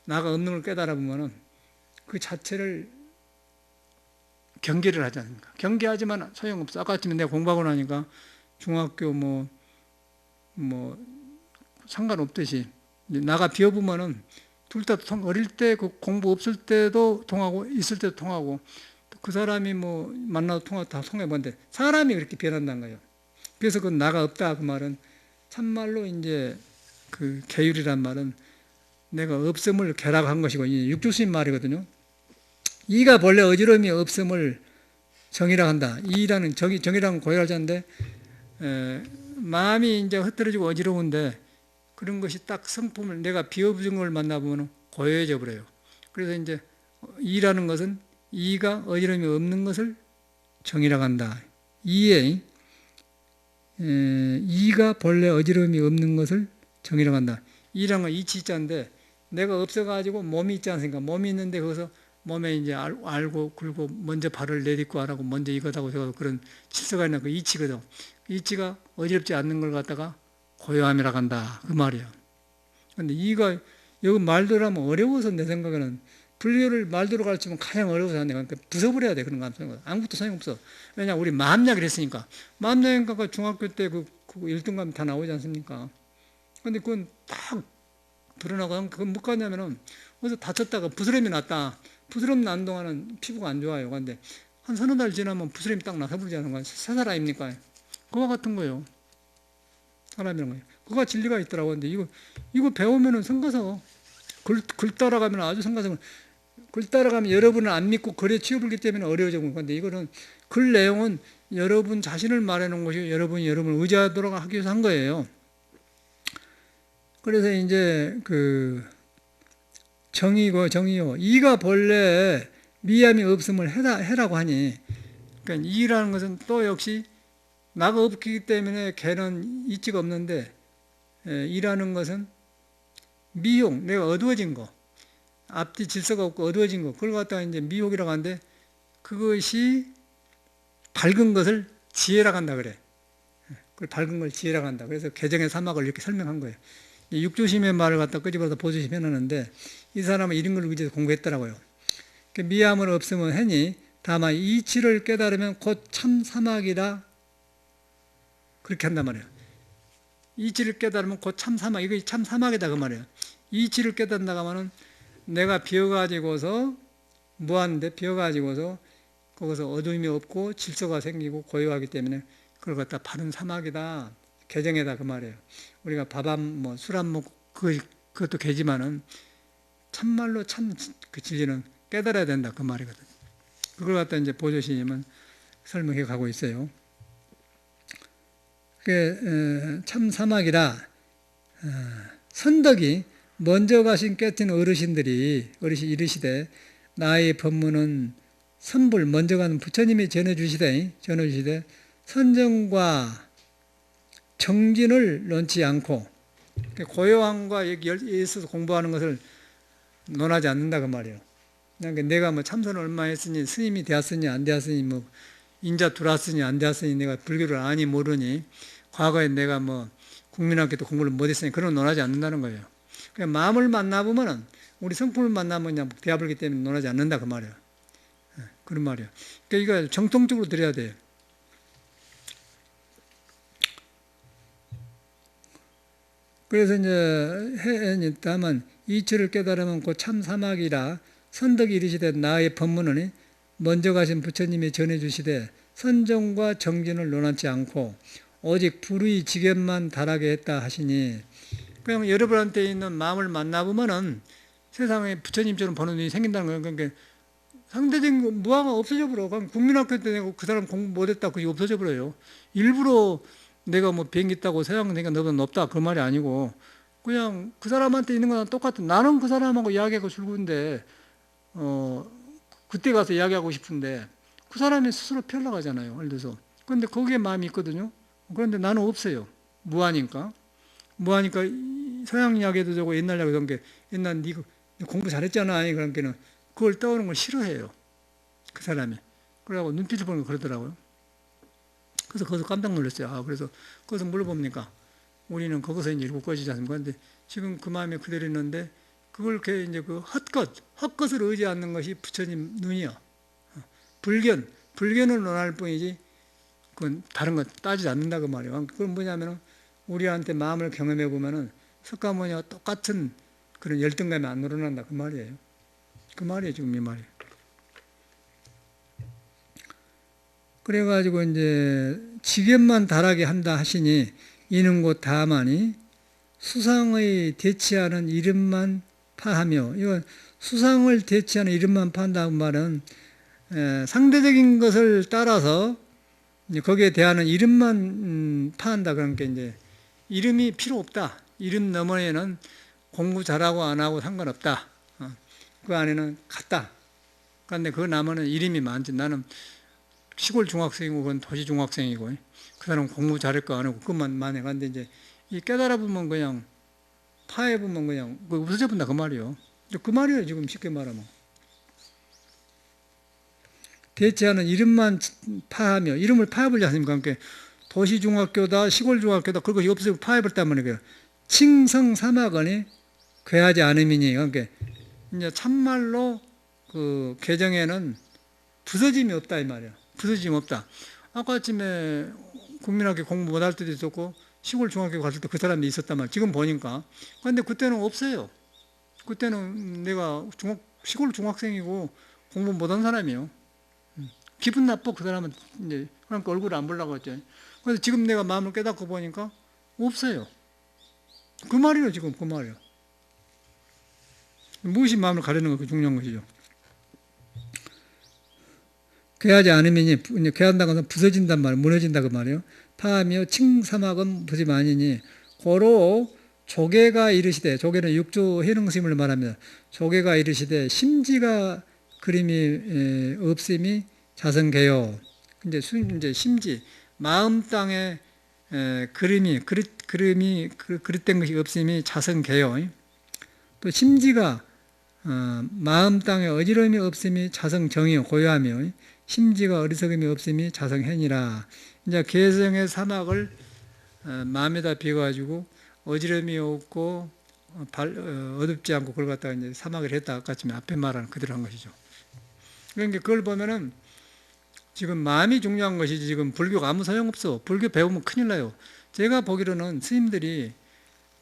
나가 없는 걸 깨달아 보면은 그 자체를 경계를 하지 않습니까? 경계하지만 소용없어. 아까 아침에 내가 공부하고 나니까 중학교 뭐 상관없듯이 나가 비워보면은 둘 다 어릴 때 그 공부 없을 때도 통하고 있을 때도 통하고 그 사람이 뭐 만나도 통하고 다 통해본데 사람이 그렇게 변한다는 거예요. 그래서 그 나가 없다 그 말은 참말로 이제 그 계율이란 말은 내가 없음을 결합한 것이고 이제 육조스님 말이거든요. 이가 본래 어지러움이 없음을 정이라 한다. 이라는 정이라는 고열자인데 마음이 이제 흩어지고 어지러운데 그런 것이 딱 성품을 내가 비워진 걸 만나보면 고요해져 버려요. 그래서 이제 이라는 것은 이가 어지러움이 없는 것을 정이라고 한다. 이가 본래 어지러움이 없는 것을 정이라고 한다. 이라는 건 이치자인데 내가 없어가지고 몸이 있지 않습니까? 몸이 있는데 거기서 몸에 이제 알고 굴고 먼저 발을 내딛고 안 하고 먼저 이거다고 저거 그런 질서가 있는 그 이치거든. 이치가 어지럽지 않는 걸 갖다가 고요함이라고 한다. 그 말이에요. 근데 이가 여기 말대로 하면 어려워서 내 생각에는 불교를 말대로 가르치면 가장 어려워서 하네. 그러니까 부숴버려야 돼. 그런 거 아무것도 소용없어. 왜냐 우리 마음 이야기를 했으니까. 마음 이야기가 중학교 때 그 1등 가면 다 나오지 않습니까? 근데 그건 딱 드러나고 그건 못 가냐면은 어디서 다쳤다가 부스럼이 났다. 부스럼 난 동안은 피부가 안 좋아요. 근데 한 서너 달 지나면 부스럼이 딱 나서 버리지 않은 거야. 새 사람입니까? 그와 같은 거예요. 사람이란 거예요. 그가 진리가 있더라고. 근데 이거 배우면은 성가서 글 따라가면 아주 성가서 글 따라가면 여러분은 안 믿고 글에 치워버리기 때문에 어려워져 본 건데 이거는 글 내용은 여러분 자신을 말해놓은 것이고 여러분이 여러분을 의지하도록 하기 위해서 한 거예요. 그래서 이제 그 정의요. 이가 본래 미함이 없음을 해라고 하니 그러니까 이라는 것은 또 역시 나가 없기 때문에 걔는 이치가 없는데 이라는 것은 미혹, 내가 어두워진 거, 앞뒤 질서가 없고 어두워진 거, 그걸 갖다가 이제 미혹이라고 하는데 그것이 밝은 것을 지혜라고 한다 그래. 그걸 밝은 걸 지혜라고 한다. 그래서 개정의 사막을 이렇게 설명한 거예요. 육조심의 말을 갖다 끄집어서 보조심 해놨는데 이 사람은 이런 걸 의지해서 공부했더라고요. 미함은 없으면 해니 다만 이치를 깨달으면 곧 참 사막이라 그렇게 한단 말이에요. 이치를 깨달으면 곧 참 사막, 이거 참 사막이다 그 말이에요. 이치를 깨닫는다고 하면은 내가 비어가지고서 무한데 비어가지고서 거기서 어두움이 없고 질서가 생기고 고요하기 때문에 그걸 갖다 바른 사막이다, 개정이다 그 말이에요. 우리가 밥 안 뭐 술 안 먹고 그것도 개지만은 참말로 참 그 진리는 깨달아야 된다 그 말이거든요. 그걸 갖다 이제 보조스님은 설명해 가고 있어요. 참 사막이라 선덕이 먼저 가신 깨tin 어르신이 이르시되 나의 법문은 선불 먼저 가는 부처님이 전해주시되 선정과 정진을 논치 않고 고요함과 예수에서 공부하는 것을 논하지 않는다 그 말이에요. 그러니까 내가 뭐 참선을 얼마 했으니 스님이 되었으니 안 되었으니 뭐 인자 들어왔으니 안 되었으니 내가 불교를 아니 모르니 과거에 내가 뭐 국민학교 때 공부를 못했으니 그런 거 논하지 않는다는 거예요. 그냥 마음을 만나보면은 우리 성품을 만나면 그냥 대화불기 때문에 논하지 않는다 그 말이에요. 그런 말이에요. 그러니까 이거 정통적으로 들어야 돼요. 그래서 이제 다만 이치를 깨달으면 곧 참 사막이라 선덕이 이르시되 나의 법문은 먼저 가신 부처님이 전해주시되 선정과 정진을 논하지 않고 오직 불의 지견만 달하게 했다 하시니 그냥 여러분한테 있는 마음을 만나보면은 세상에 부처님처럼 보는 눈이 생긴다는 거예요. 그러니까 상대적인 무아가 없어져 버려. 그냥 국민학교 때 내가 그 사람 공부 못했다 그게 없어져 버려요. 일부러 내가 뭐 비행기 타고 세상 내가 너보다 높다 그 말이 아니고 그냥 그 사람한테 있는 거랑 똑같은 나는 그 사람하고 이야기하고 즐거운데 그때 가서 이야기하고 싶은데 그 사람이 스스로 편락하잖아요. 예를 들어서. 그런데 거기에 마음이 있거든요. 그런데 나는 없어요. 무하니까 서양 이야기도 저고 옛날 이야기도 게 옛날 네 공부 잘했잖아. 그러니까는 그걸 떠오르는 걸 싫어해요. 그 사람이. 그러고 눈빛을 보는 거 그러더라고요. 그래서 거기서 깜짝 놀랐어요. 아, 그래서 거기서 물어봅니까? 우리는 거기서 이제 일곱 것이지 않습니까? 근데 지금 그 마음에 그대로 있는데 그걸 이렇게 이제 그 헛것을 의지하는 것이 부처님 눈이요. 불견을 논할 뿐이지 그건 다른 거 따지지 않는다 그 말이에요. 그건 뭐냐면은 우리한테 마음을 경험해 보면은 석가모니와 똑같은 그런 열등감이 안 늘어난다 그 말이에요. 그 말이에요 지금 이 말이. 그래가지고 이제 지견만 달하게 한다 하시니 이는 곧 다만이 수상의 대치하는 이름만 파하며, 이건 수상을 대치하는 이름만 파한다는 말은 상대적인 것을 따라서 거기에 대하는 이름만 파한다. 그러니까 이제 이름이 필요 없다. 이름 너머에는 공부 잘하고 안 하고 상관없다. 그 안에는 같다. 그런데 그 나머는 이름이 많지. 나는 시골 중학생이고 그건 도시 중학생이고 그 사람은 공부 잘할 거 안 하고 그것만 만해. 근데 이제 이 깨달아 보면 그냥 파해 보면 그냥 없어져 본다 그 말이요. 그 말이에요 지금 쉽게 말하면. 대체하는 이름만 파하며, 이름을 파해버리지 않습니까? 그러니까 도시중학교다 시골중학교다 그것이 없어지고 파해버렸단 말이에요. 칭성사막언이 괴하지 않음이니. 그러니까 이제 참말로 그 개정에는 부서짐이 없다 이 말이야. 부서짐이 없다. 아까 아침에 국민학교 공부 못할 때도 있었고 시골 중학교 갔을 때 그 사람이 있었단 말이야. 지금 보니까. 그런데 그때는 없어요. 그때는 내가 시골 중학생이고 공부 못한 사람이에요. 기분 나빠 그 사람은 이제 그러니까 얼굴을 안 보려고 했죠. 그래서 지금 내가 마음을 깨닫고 보니까 없어요. 그 말이에요 지금 그 말이에요. 무엇이 마음을 가리는 거 그 중요한 것이죠. 괴하지 않으면 괴한다는 것은 부서진단 말이에요. 무너진다 그 말이에요. 파하며 칭사막은 부서짐 아니니 고로 조계가 이르시되, 조계는 육조 해능스님을 말합니다. 조계가 이르시되 심지가 그림이 없음이 자성개요. 이제 심지 마음 땅에 그림이 그릇된 것이 없음이 자성개요. 또 심지가 마음 땅에 어지러움이 없음이 자성정이요 고요하며 심지가 어리석음이 없음이 자성현이라. 이제 개성의 사막을 마음에다 비워가지고 어지러움이 없고 어둡지 않고 그걸 갖다가 이제 사막을 했다 아까 앞에 말한 그대로 한 것이죠. 그러니까 그걸 보면은 지금 마음이 중요한 것이지 지금 불교가 아무 소용없어. 불교 배우면 큰일 나요. 제가 보기로는 스님들이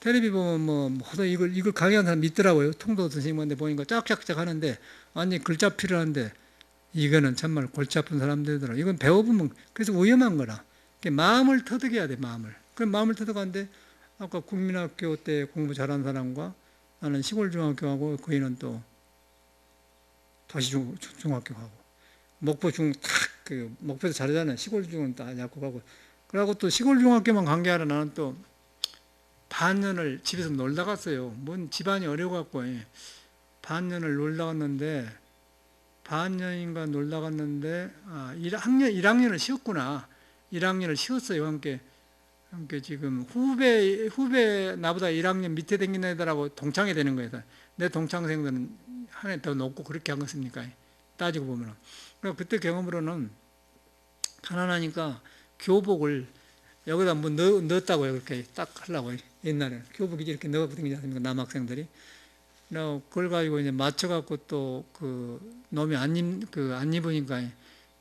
텔레비 보면 뭐 이걸 강의하는 사람 있더라고요. 통도 선생님한테 보니까 짝짝짝 하는데 완전히 글자 필요한데 이거는 정말 골치 아픈 사람들이더라. 이건 배워보면 그래서 위험한 거라. 마음을 터득해야 돼. 마음을. 그럼 마음을 터득하는데 아까 국민학교 때 공부 잘하는 사람과 나는 시골 중학교하고 거기는 또 도시 중학교하고 목포 목포에서 잘하잖아요. 시골 중은 다 약고 가고. 그러고 또 시골 중학교만 간 게 아니라 나는 또 반년을 집에서 놀다 갔어요. 뭔 집안이 어려워갖고 반년을 놀다 갔는데 반년인가 놀다 갔는데 1학년을 쉬었구나. 1학년을 쉬었어요. 함께 지금 후배 나보다 1학년 밑에 댕기는 애들하고 동창이 되는 거예요. 내 동창생들은 한 해 더 높고 그렇게 한 것입니까? 따지고 보면은. 그때 경험으로는 가난하니까 교복을 여기다 뭐 넣었다고요. 그렇게 딱 하려고. 옛날에 교복이 이렇게 넣어갖고 다니지 않습니까? 남학생들이. 그걸 가지고 이제 맞춰갖고 또 놈이 안 입으니까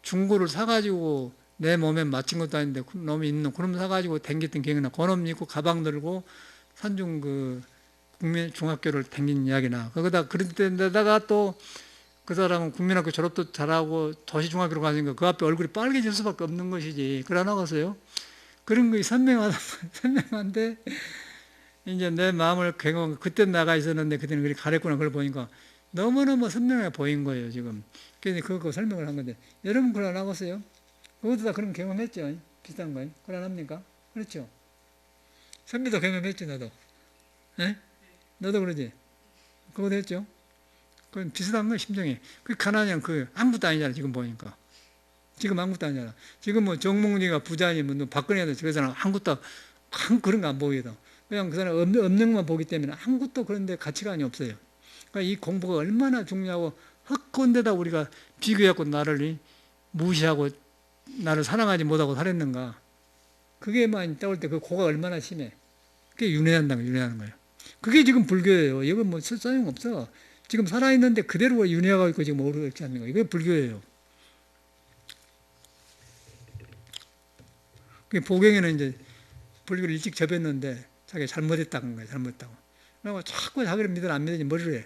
중고를 사가지고 내 몸에 맞춘 것도 아닌데 놈이 있는 그놈 사가지고 댕겼던 기억이 나. 그놈 입고 가방 들고 산중 국민 중학교를 댕긴 이야기 나. 거기다 그런 데다가 또 그 사람은 국민학교 졸업도 잘하고 도시중학교로 가니까 그 앞에 얼굴이 빨개질 수밖에 없는 것이지. 그러나 나가서요. 그런 것이 선명한데 이제 내 마음을 경험, 그때 나가 있었는데 그때는 그렇게 가랬구나. 그걸 보니까 너무너무 선명해 보인 거예요, 지금. 그래서 그거 설명을 한 건데. 여러분 그걸 안 하겠어요? 그것도 다 그런 경험했죠? 비슷한 거예요? 그걸 안 합니까? 그렇죠? 선비도 경험했지, 나도. 예? 너도 그러지? 그것도 했죠? 그건 비슷한 거예요, 심정이. 그 가난한 아무것도 아니잖아, 지금 보니까. 지금 아무것도 아니잖아. 지금 뭐 정몽리가 부자니, 뭐 박근혜도 저 사람 아무것도, 그런 거 안 보이거든. 그냥 그 사람 없는 것만 보기 때문에 아무것도 그런데 가치관이 없어요. 그러니까 이 공부가 얼마나 중요하고 헛건데다 우리가 비교해갖고 나를 무시하고 나를 사랑하지 못하고 살았는가. 그게만 떠올 때 그 고가 얼마나 심해. 그게 윤회하는 거예요. 그게 지금 불교예요. 이건 뭐 소용없어. 지금 살아있는데 그대로 윤회하고 있고 지금 오르고 있지 않는 거예요. 이게 불교예요. 보경에는 이제 불교를 일찍 접했는데 자기가 잘못했다는 거예요. 잘못했다고. 그리고 자꾸 자기를 믿으라 안 믿으니 머리를 해.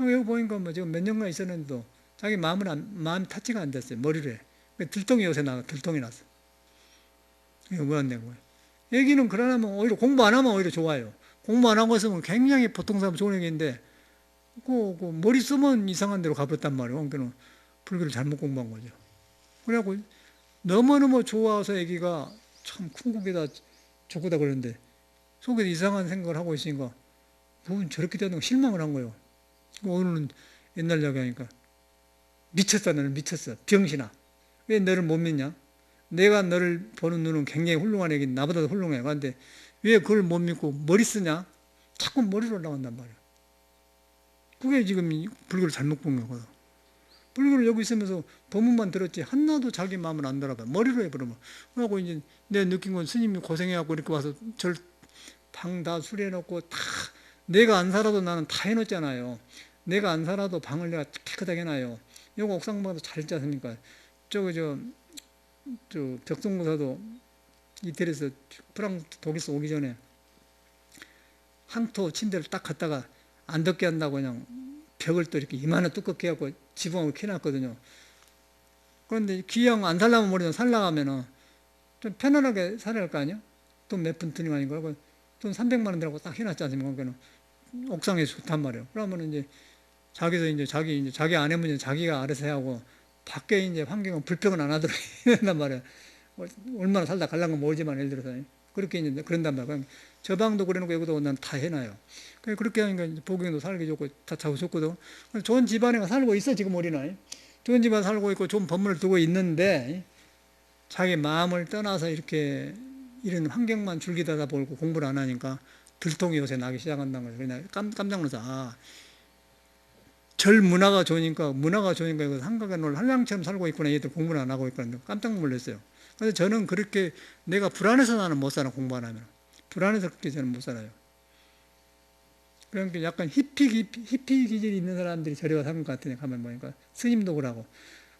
여기 보니까 뭐 지금 몇 년간 있었는데도 자기 마음 타치가 안 됐어요. 머리를 해. 들통이 요새 들통이 났어. 이거 뭐 안 되고. 얘기는 그러려면 오히려 공부 안 하면 오히려 좋아요. 공부 안 하고 있으면 굉장히 보통 사람 좋은 얘기인데, 그 머리 쓰면 이상한 데로 가버렸단 말이에요. 그러니까 불교를 잘못 공부한 거죠. 그래갖고 너무너무 좋아서 애기가 참 큰 곡에다 좋고다 그러는데 속에서 이상한 생각을 하고 있으니까 그분 저렇게 되는 거 실망을 한 거예요. 오늘은 옛날 이야기 하니까 미쳤어, 너는 미쳤어. 병신아. 왜 너를 못 믿냐? 내가 너를 보는 눈은 굉장히 훌륭한 애기, 나보다도 훌륭해. 그런데 왜 그걸 못 믿고 머리 쓰냐? 자꾸 머리로 올라간단 말이야. 그게 지금 불교를 잘못 본 거거든. 불교를 여기 있으면서 법문만 들었지 하나도 자기 마음을 안 들어봐. 머리로 해버리면. 그러고 이제 내가 느낀 건 스님이 고생해갖고 이렇게 와서 방 다 수리해놓고 다 내가 안 살아도 나는 다 해놓잖아요. 내가 안 살아도 방을 내가 깨끗하게 해놔요. 요거 옥상방도 잘 있지 않습니까? 저 벽송무사도 이태리에서 프랑스 독일에서 오기 전에 항토 침대를 딱 갖다가 안 덥게 한다고 그냥 벽을 또 이렇게 이만한 두껍게 해갖고 지붕으로 켜놨거든요. 그런데 기왕 안 살라면 모르면 살라가면은 좀 편안하게 살아야 할 거 아니야? 돈 몇 푼 드는 거 아닌가? 돈 300만 원 들라고 딱 해놨지 않습니까? 그러니까 옥상에 좋단 말이에요. 그러면 이제 자기 아내면 자기가 알아서 해야 하고 밖에 이제 환경은 불평은 안 하도록 해야 된단 말이에요. 얼마나 살다 갈란 건 모르지만 예를 들어서 그렇게 이제 그런단 말이에요. 저 방도 그래놓고 여기도 난 다 해놔요. 그렇게 하니까 이제 보경도 살기 좋고 다 자고 좋거든. 좋은 집안에 살고 있어 지금 우리는. 좋은 집안 살고 있고 좋은 법문을 두고 있는데 자기 마음을 떠나서 이렇게 이런 환경만 줄기다가 보고 공부를 안 하니까 들통이 요새 나기 시작한다는 거예요. 그냥 깜짝 놀라서 절 문화가 좋으니까 이거 한강에 놀 한량처럼 살고 있구나. 얘들 공부를 안 하고 있구나. 깜짝 놀랐어요. 그래서 저는 그렇게 내가 불안해서 나는 못 살아. 공부 안 하면 불안해서 그렇게 저는 못 살아요. 그러니까 약간 히피 기질이 있는 사람들이 저리 와서 사는 것 같으네. 가만 보니까 스님도 그러고.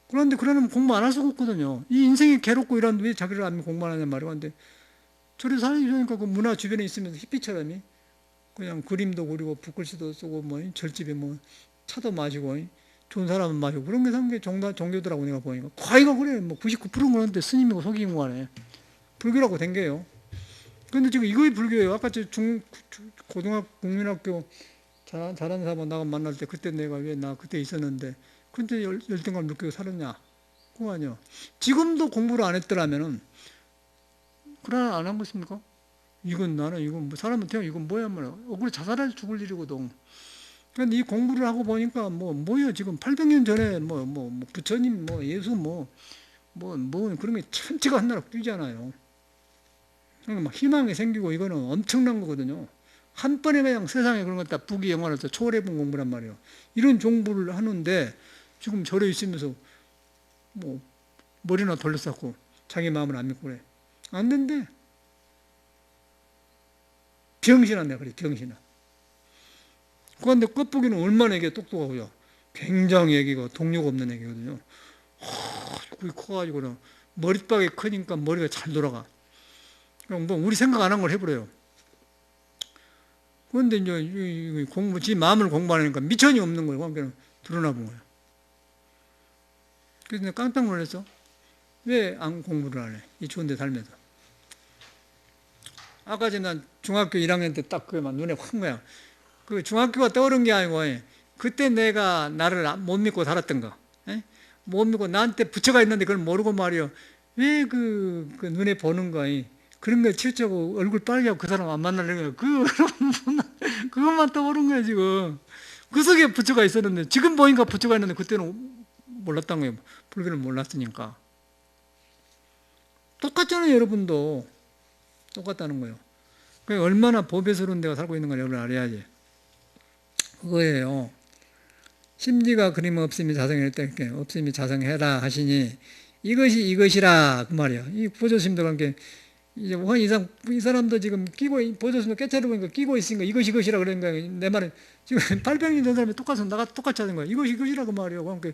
그런데 그러면 공부 안 할 수가 없거든요. 이 인생이 괴롭고 이런데 왜 자기를 안 공부 안 하냔 말이야. 근데 저리 살려니까 그 문화 주변에 있으면서 히피처럼 그냥 그림도 그리고 붓글씨도 쓰고 뭐 절집에 뭐 차도 마시고 좋은 사람은 마시고 그런 게 상당히 종교더라고 내가 보니까 과이가 그래. 뭐 99%는 그런데 스님이고 속이고 거네. 불교라고 된 게요. 근데 지금 이거의 불교예요. 아까 고등학교 국민학교 잘하는 사람 나가 만날 때 그때 내가 왜 나 그때 있었는데 근데 열등감 느끼고 살았냐? 그거 아니요. 지금도 공부를 안 했더라면은 그래 안 한 것입니까? 이건 뭐 사람은 태어 이건 뭐야 말이야. 억울해 자살해 죽을 일이거든. 근데 이 공부를 하고 보니까 뭐야 지금 800년 전에 뭐 부처님 뭐 예수 뭐 그런 게 천지가 하나로 뛰잖아요. 그러니까 막 희망이 생기고 이거는 엄청난 거거든요. 한 번에 그냥 세상에 그런 것 다 부귀 영화로서 초월해본 공부란 말이에요. 이런 공부를 하는데 지금 절에 있으면서 뭐 머리나 돌려쌌고 자기 마음을 안 믿고 그래. 안 된대. 병신아 내가 그래 병신아. 그런데 겉보기는 얼마나 애기가 똑똑하고요. 굉장히 애기가 동력 없는 애기거든요. 그게 커가지고 머리박이 크니까 머리가 잘 돌아가. 그럼 뭐 우리 생각 안 한 걸 해버려요. 그런데 이제 지 마음을 공부하니까 미천이 없는 거예요. 그러니까 드러나 본 거예요. 그래서 내가 깜짝 놀랐어. 왜 안 공부를 안 해? 이 좋은 데 살면서. 아까 전에 난 중학교 1학년 때 딱 그게 막 눈에 확 거야. 그 중학교가 떠오른 게 아니고 그때 내가 나를 못 믿고 살았던 거. 못 믿고 나한테 부처가 있는데 그걸 모르고 말이요. 왜 그 눈에 보는 거 그런 거 치우치고 얼굴 빨개 하고 그 사람 안 만나는 거야. 그것만 떠오른 거야 지금. 그 속에 부처가 있었는데 지금 보니까 부처가 있는데 그때는 몰랐던 거예요. 불교를 몰랐으니까. 똑같잖아요 여러분도. 똑같다는 거예요. 그러니까 얼마나 보배스러운 데가 살고 있는 걸 여러분 알아야지. 그거예요. 심지가 그림 없음이 자성할 때 없음이 자성해라 하시니 이것이 이것이라 그 말이야. 이 보조심도 관계 이제 한 이상 이 사람도 지금 끼고 보조심도 깨차려 보니까 끼고 있으니까 이것이 이것이라 그러는 거야. 내 말은 지금 800년 된 사람이 똑같이 나가 똑같이 하는 거야. 이것이 이것이라 그 말이야. 그러니까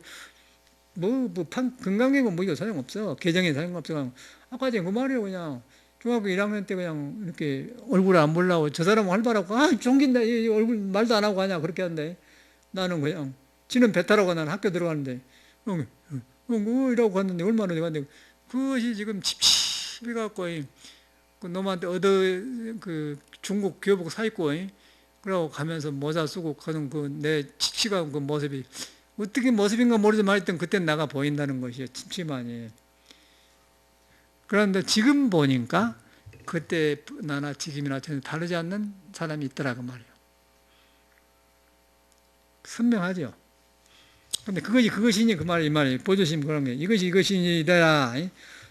건강이고 뭐 이거 소용없어. 개정에 소용없어. 아까 전에 그 말이에요. 그냥 중학교 1학년 때 그냥 이렇게 얼굴 안 보려고 저 사람은 활발하고 종긴다 이 얼굴 말도 안 하고 하냐 그렇게 한대. 나는 그냥 지는 배 타러 나는 학교 들어가는데 이라고 갔는데 얼마나 갔는데 그것이 지금 칩칩해 갖고 그 놈한테 그 중국 교복 사 입고 그러고 가면서 모자 쓰고 가는 그 내 칙칙한 그 모습이 어떻게 모습인가 모르지만 하여튼 그때 나가 보인다는 것이요. 침침하니. 그런데 지금 보니까 그때 나나 지금이나 전혀 다르지 않는 사람이 있더라 그 말이에요. 선명하죠. 근데 그것이니 그 말이 이 말이 보조심 그런 게 이것이 이것이니라.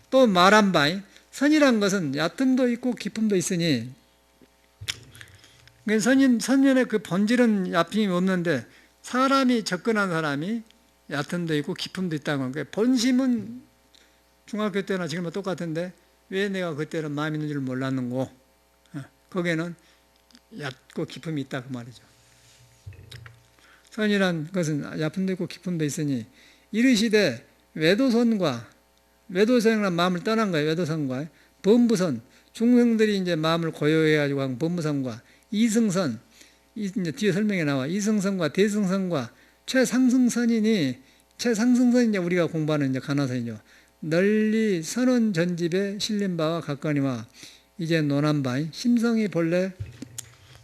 또 말한 바 선이란 것은 얕음도 있고 깊음도 있으니 선인의 그 본질은 얕음이 없는데 사람이 접근한 사람이 얕음도 있고 깊음도 있다는 거예요. 본심은 중학교 때나 지금은 똑같은데 왜 내가 그때는 마음이 있는 줄 몰랐는고 거기에는 얕고 깊음이 있다 그 말이죠. 선이란 것은 얕음도 있고 깊음도 있으니 이르시되 외도선이란 마음을 떠난 거예요. 외도선과 범부선 중생들이 이제 마음을 고요해가지고 한 범부선과 이승선 이제 뒤에 설명에 나와 이승선과 대승선과 최상승선이니 최상승선이 이제 우리가 공부하는 이제 간화선이죠. 널리 선원 전집에 실린 바와 같거니와 이제 논한 바 심성이 본래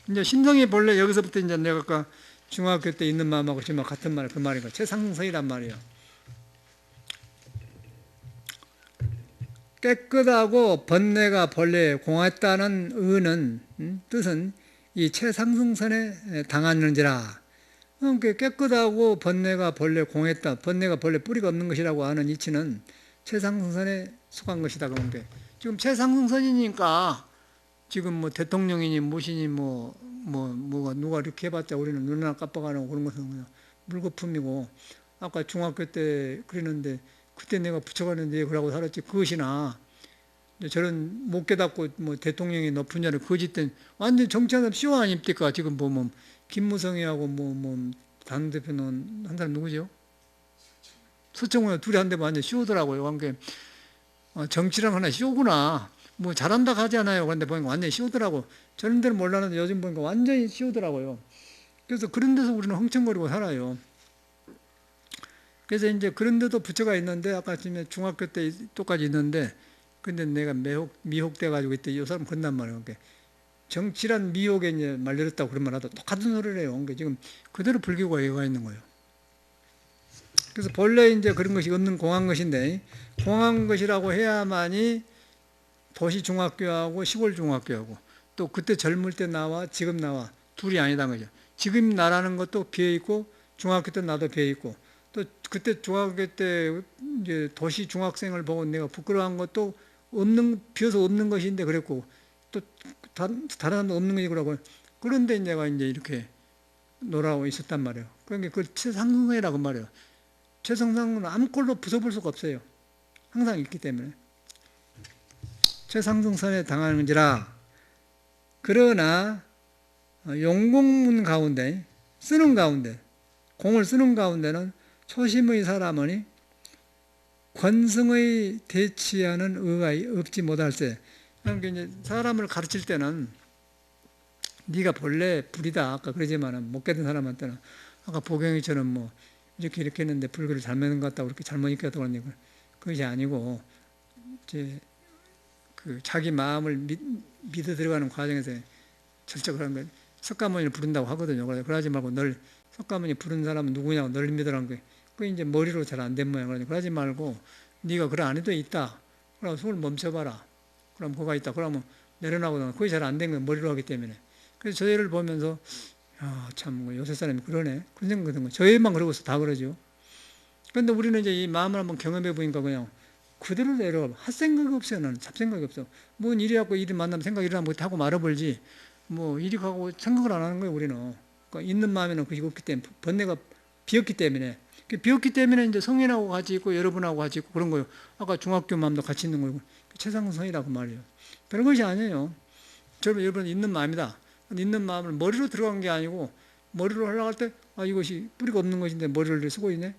이제 심성이 본래 여기서부터 이제 내가 아까 중학교 때 있는 마음하고 지금 같은 말 그 말이고 최상승선이란 말이에요. 깨끗하고 번뇌가 본래 공했다는 의는 뜻은 이 최상승선에 당하는지라. 깨끗하고 번뇌가 본래 공했다. 번뇌가 본래 뿌리가 없는 것이라고 하는 이치는 최상승선에 속한 것이다. 그런데 지금 최상승선이니까 지금 뭐 대통령이니 무엇이니 뭐가 누가 이렇게 해봤자 우리는 눈 하나 깜빡하고 그런 것은 그냥 물거품이고 아까 중학교 때 그랬는데 그때 내가 붙여갔는데 그러고 살았지 그것이나 저런 못 깨닫고 뭐 대통령이 높은 자를 거짓된 완전 정치하는 사람 쇼 아닙니까? 지금 보면 김무성이하고 당대표는 한 사람 누구죠? 서청원이 둘이 한데 완전 쇼더라고요. 그러니까 정치랑 하나 쇼구나. 뭐 잘한다 하잖아요. 그런데 보니까 완전히 쇼더라고. 저런 데는 몰랐는데 요즘 보니까 완전히 쇼더라고요. 그래서 그런 데서 우리는 흥청거리고 살아요. 그래서 이제 그런 데도 부처가 있는데 아까 지금 중학교 때 똑같이 있는데 근데 내가 미혹돼가지고 이때 이 사람 건단 말이에요. 그러니까 정치란 미혹에 이제 말려졌다고 그런 말 하다 똑같은 소리를 해요. 그러니까 지금 그대로 불교가 이어가 있는 거예요. 그래서 본래 이제 그런 것이 없는 공한 것인데 공한 것이라고 해야만이 도시 중학교하고 시골 중학교하고 또 그때 젊을 때 나와 지금 나와 둘이 아니다는 거죠. 지금 나라는 것도 비어있고 중학교 때 나도 비어있고 또 그때 중학교 때 이제 도시 중학생을 보고 내가 부끄러워한 것도 비어서 없는 것인데 그랬고 또 다른 사람도 없는 것이 그러고 그런데 내가 이제 이렇게 놀아오고 있었단 말이에요. 그러니까 그 최상승선이라고 말이에요. 최상승선은 아무꼴로 부숴볼 수가 없어요. 항상 있기 때문에. 최상승선에 당하는지라. 그러나 용공문 가운데 공을 쓰는 가운데는 초심의 사람은 권성의 대치하는 의가 없지 못할세. 그러니까 이제 사람을 가르칠 때는 네가 본래 불이다 아까 그러지만은 못 깨닫는 사람한테는 아까 보경이처럼 뭐 이렇게 했는데 불교를 잘못 것 같다고 그렇게 잘못 익혔다고 그러니까 그것이 아니고 이제 그 자기 마음을 믿어 들어가는 과정에서 철저히 하는 거예요. 석가모니를 부른다고 하거든요. 그러지 말고 널 석가모니 부른 사람은 누구냐고 널 믿으라는 거예요. 그 이제 머리로 잘 안 된 모양. 그러지 말고 네가 그런 안에도 있다. 그럼 손을 멈춰봐라. 그럼 그가 있다. 그러면 내려놔보다 그게 잘 안 된 거예요. 머리로 하기 때문에. 그래서 저 애를 보면서 참 요새 사람이 그러네. 그런 생각이 든 거예요. 저 애만 그러고 다 그러죠. 그런데 우리는 이제 이 마음을 한번 경험해 보니까 그냥 그대로 내려가. 할 생각이 없어요. 나는 잡생각이 없어. 뭔 일이 갖고 일이 만나면 생각 일어나면 못 하고 말아버리지. 뭐 일이 가고 생각을 안 하는 거예요. 우리는. 그러니까 있는 마음에는 그게 없기 때문에 번뇌가 비었기 때문에. 비었기 때문에 이제 성인하고 같이 있고 여러분하고 같이 있고 그런 거예요. 아까 중학교 마음도 같이 있는 거고 최상승성이라고 말이에요. 그런 것이 아니에요. 여러분 있는 마음이다. 있는 마음을 머리로 들어간 게 아니고 머리로 올라갈 때 이것이 뿌리가 없는 것인데 머리를 쓰고 있네.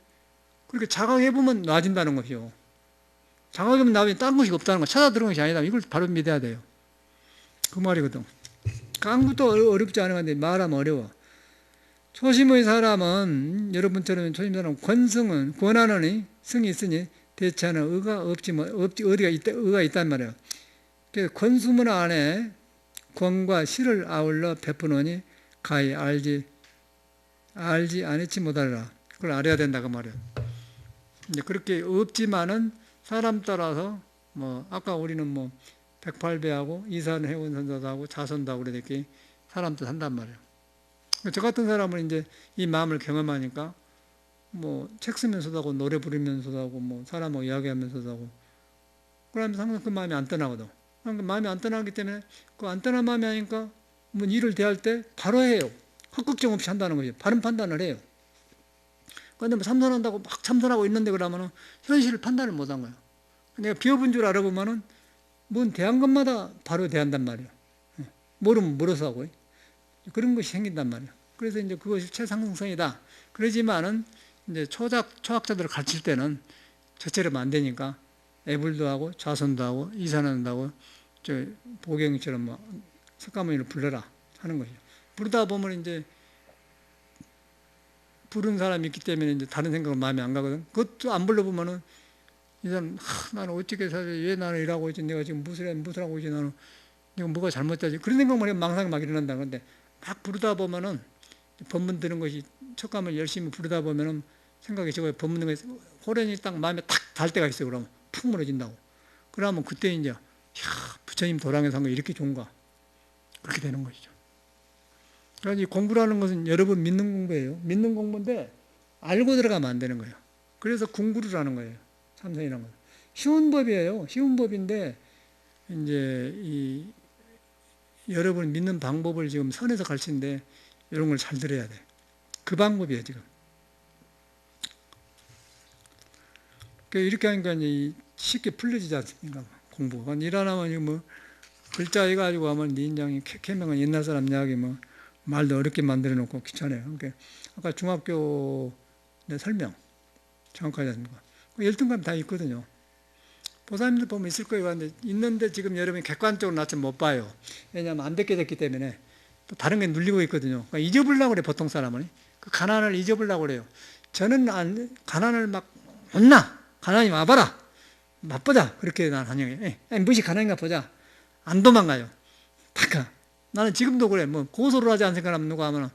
그렇게 자각해보면 나아진다는 것이요. 자각해보면 나아지면 딴 것이 없다는 거. 찾아 들어간 것이 아니다. 이걸 바로 믿어야 돼요. 그 말이거든. 강부터 어렵지 않은 건데 말하면 어려워. 초심의 사람은 여러분처럼 초심 사람 권성은 권하느니 성이 있으니 대체하는 의가 없지 어디가 있다 의가 있단 말이에요. 그래서 권수문화 안에 권과 실을 아울러 베푸느니 가히 알지 아니치 못하리라. 그걸 알아야 된다 그 말이에요. 이제 그렇게 없지만은 사람 따라서 아까 우리는 108배하고 이산 회원 선사도 하고 자선도 하고 그렇게 사람도 산단 말이에요. 저 같은 사람은 이제 이 마음을 경험하니까 책 쓰면서도 하고 노래 부르면서도 하고 사람하고 이야기하면서도 하고 그러면 항상 그 마음이 안 떠나거든. 그러니까 마음이 안 떠나기 때문에 그 안 떠난 마음이 하니까 일을 대할 때 바로 해요. 헛걱정 없이 한다는 거죠. 바른 판단을 해요. 그런데 참선한다고 막 참선하고 있는데 그러면은 현실을 판단을 못 한 거예요. 내가 비어본 줄 알아보면은 대한 것마다 바로 대한단 말이에요. 모르면 멀어서 하고. 그런 것이 생긴단 말이에요. 그래서 이제 그것이 최상승성이다. 그러지만은 이제 초학자들을 가르칠 때는 저처럼 안 되니까 애불도 하고 좌선도 하고 이산한도 하고 보경처럼 석가모니를 불러라 하는 거죠. 부르다 보면 이제 부른 사람이 있기 때문에 이제 다른 생각은 마음에 안 가거든. 그것도 안 불러보면은 이 사람 나는 어떻게 살지? 왜 나는 일하고 있지? 내가 지금 무슨 하고 있지? 나는 내가 뭐가 잘못되지? 그런 생각만 해도 망상이 막 일어난다. 그런데 막 부르다 보면은 법문 드는 것이 척감을 열심히 부르다 보면은 생각이 저거 법문 드는 것이 호련이 딱 마음에 탁 달 때가 있어요. 그러면 푹 무너진다고. 그러면 그때 이제 부처님 도량에서 한 거 이렇게 좋은가? 그렇게 되는 것이죠. 그러니까 이 공부라는 것은 여러분 믿는 공부예요. 믿는 공부인데 알고 들어가면 안 되는 거예요. 그래서 궁구를 하는 거예요. 참선이라는 건 쉬운 법이에요. 쉬운 법인데 이제 여러분 믿는 방법을 지금 선에서 가르치는데 이런 걸 잘 들어야 돼. 그 방법이에요 지금. 이렇게 하니까 이제 쉽게 풀려지지 않습니까? 공부가 일하나면 글자 해가지고 하면 네 인장이 캐명은 옛날 사람 이야기 말도 어렵게 만들어 놓고 귀찮아요. 그러니까 아까 중학교 설명 정확하지 않습니까? 1등감 다 있거든요. 보살님들 보면 있을 거예요. 근데 있는데 지금 여러분이 객관적으로 나처럼 못 봐요. 왜냐하면 안 벗겨졌기 때문에 또 다른 게 눌리고 있거든요. 그러니까 잊어버리려고 그래 보통 사람은. 그 가난을 잊어버리려고 그래요. 저는 가난을 막 혼나. 가난이 와봐라. 맛보자. 그렇게 난 환영해. 무시 가난인가 보자. 안 도망가요. 탁. 나는 지금도 그래. 고소를 하지 않은 생각하면 누가 하면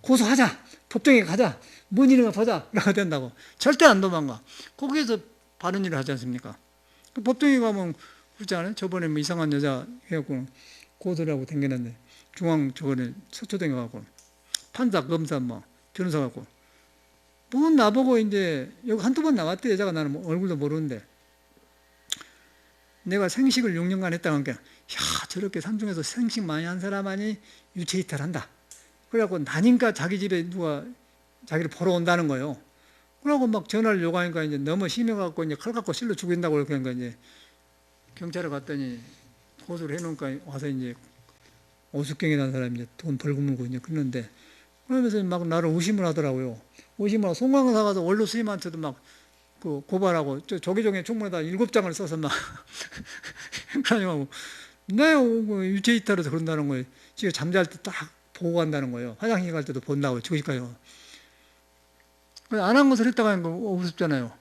고소하자. 법정에 가자. 뭔 일인가 보자. 라고 된다고. 절대 안 도망가. 거기에서 바른 일을 하지 않습니까? 법정에 가면 그렇지 않아요? 저번에 이상한 여자 해갖고 고소를 하고 댕겼는데 중앙 저번에 서초동에 판사, 검사, 변호사 갖고 나보고 이제 여기 한두 번 나왔대. 여자가 나는 얼굴도 모르는데 내가 생식을 6년간 했다는 게 저렇게 산중에서 생식 많이 한 사람만이 유체 이탈한다. 그래갖고 나니까 자기 집에 누가 자기를 보러 온다는 거예요. 그러고 막 전화를 요구하니까 이제 너무 심해갖고 이제 칼 갖고 실로 죽인다고 그러니까 이제 경찰에 갔더니 고소를 해놓으니까 와서 이제 오숙경이라는 사람이 이제 돈 벌금 물고 이제 그러는데 그러면서 막 나를 의심을 하더라고요. 의심을 하고 송광사 가서 원로 스님한테도 막 고발하고 조계종의 총문에다 7장을 써서 막 그러냐고 내가 유체 이탈해서 그런다는 거예요. 지금 잠잘 때 딱 보고 간다는 거예요. 화장실 갈 때도 본다고 저기까지요. 안 한 것을 했다고 하는 거 우습잖아요.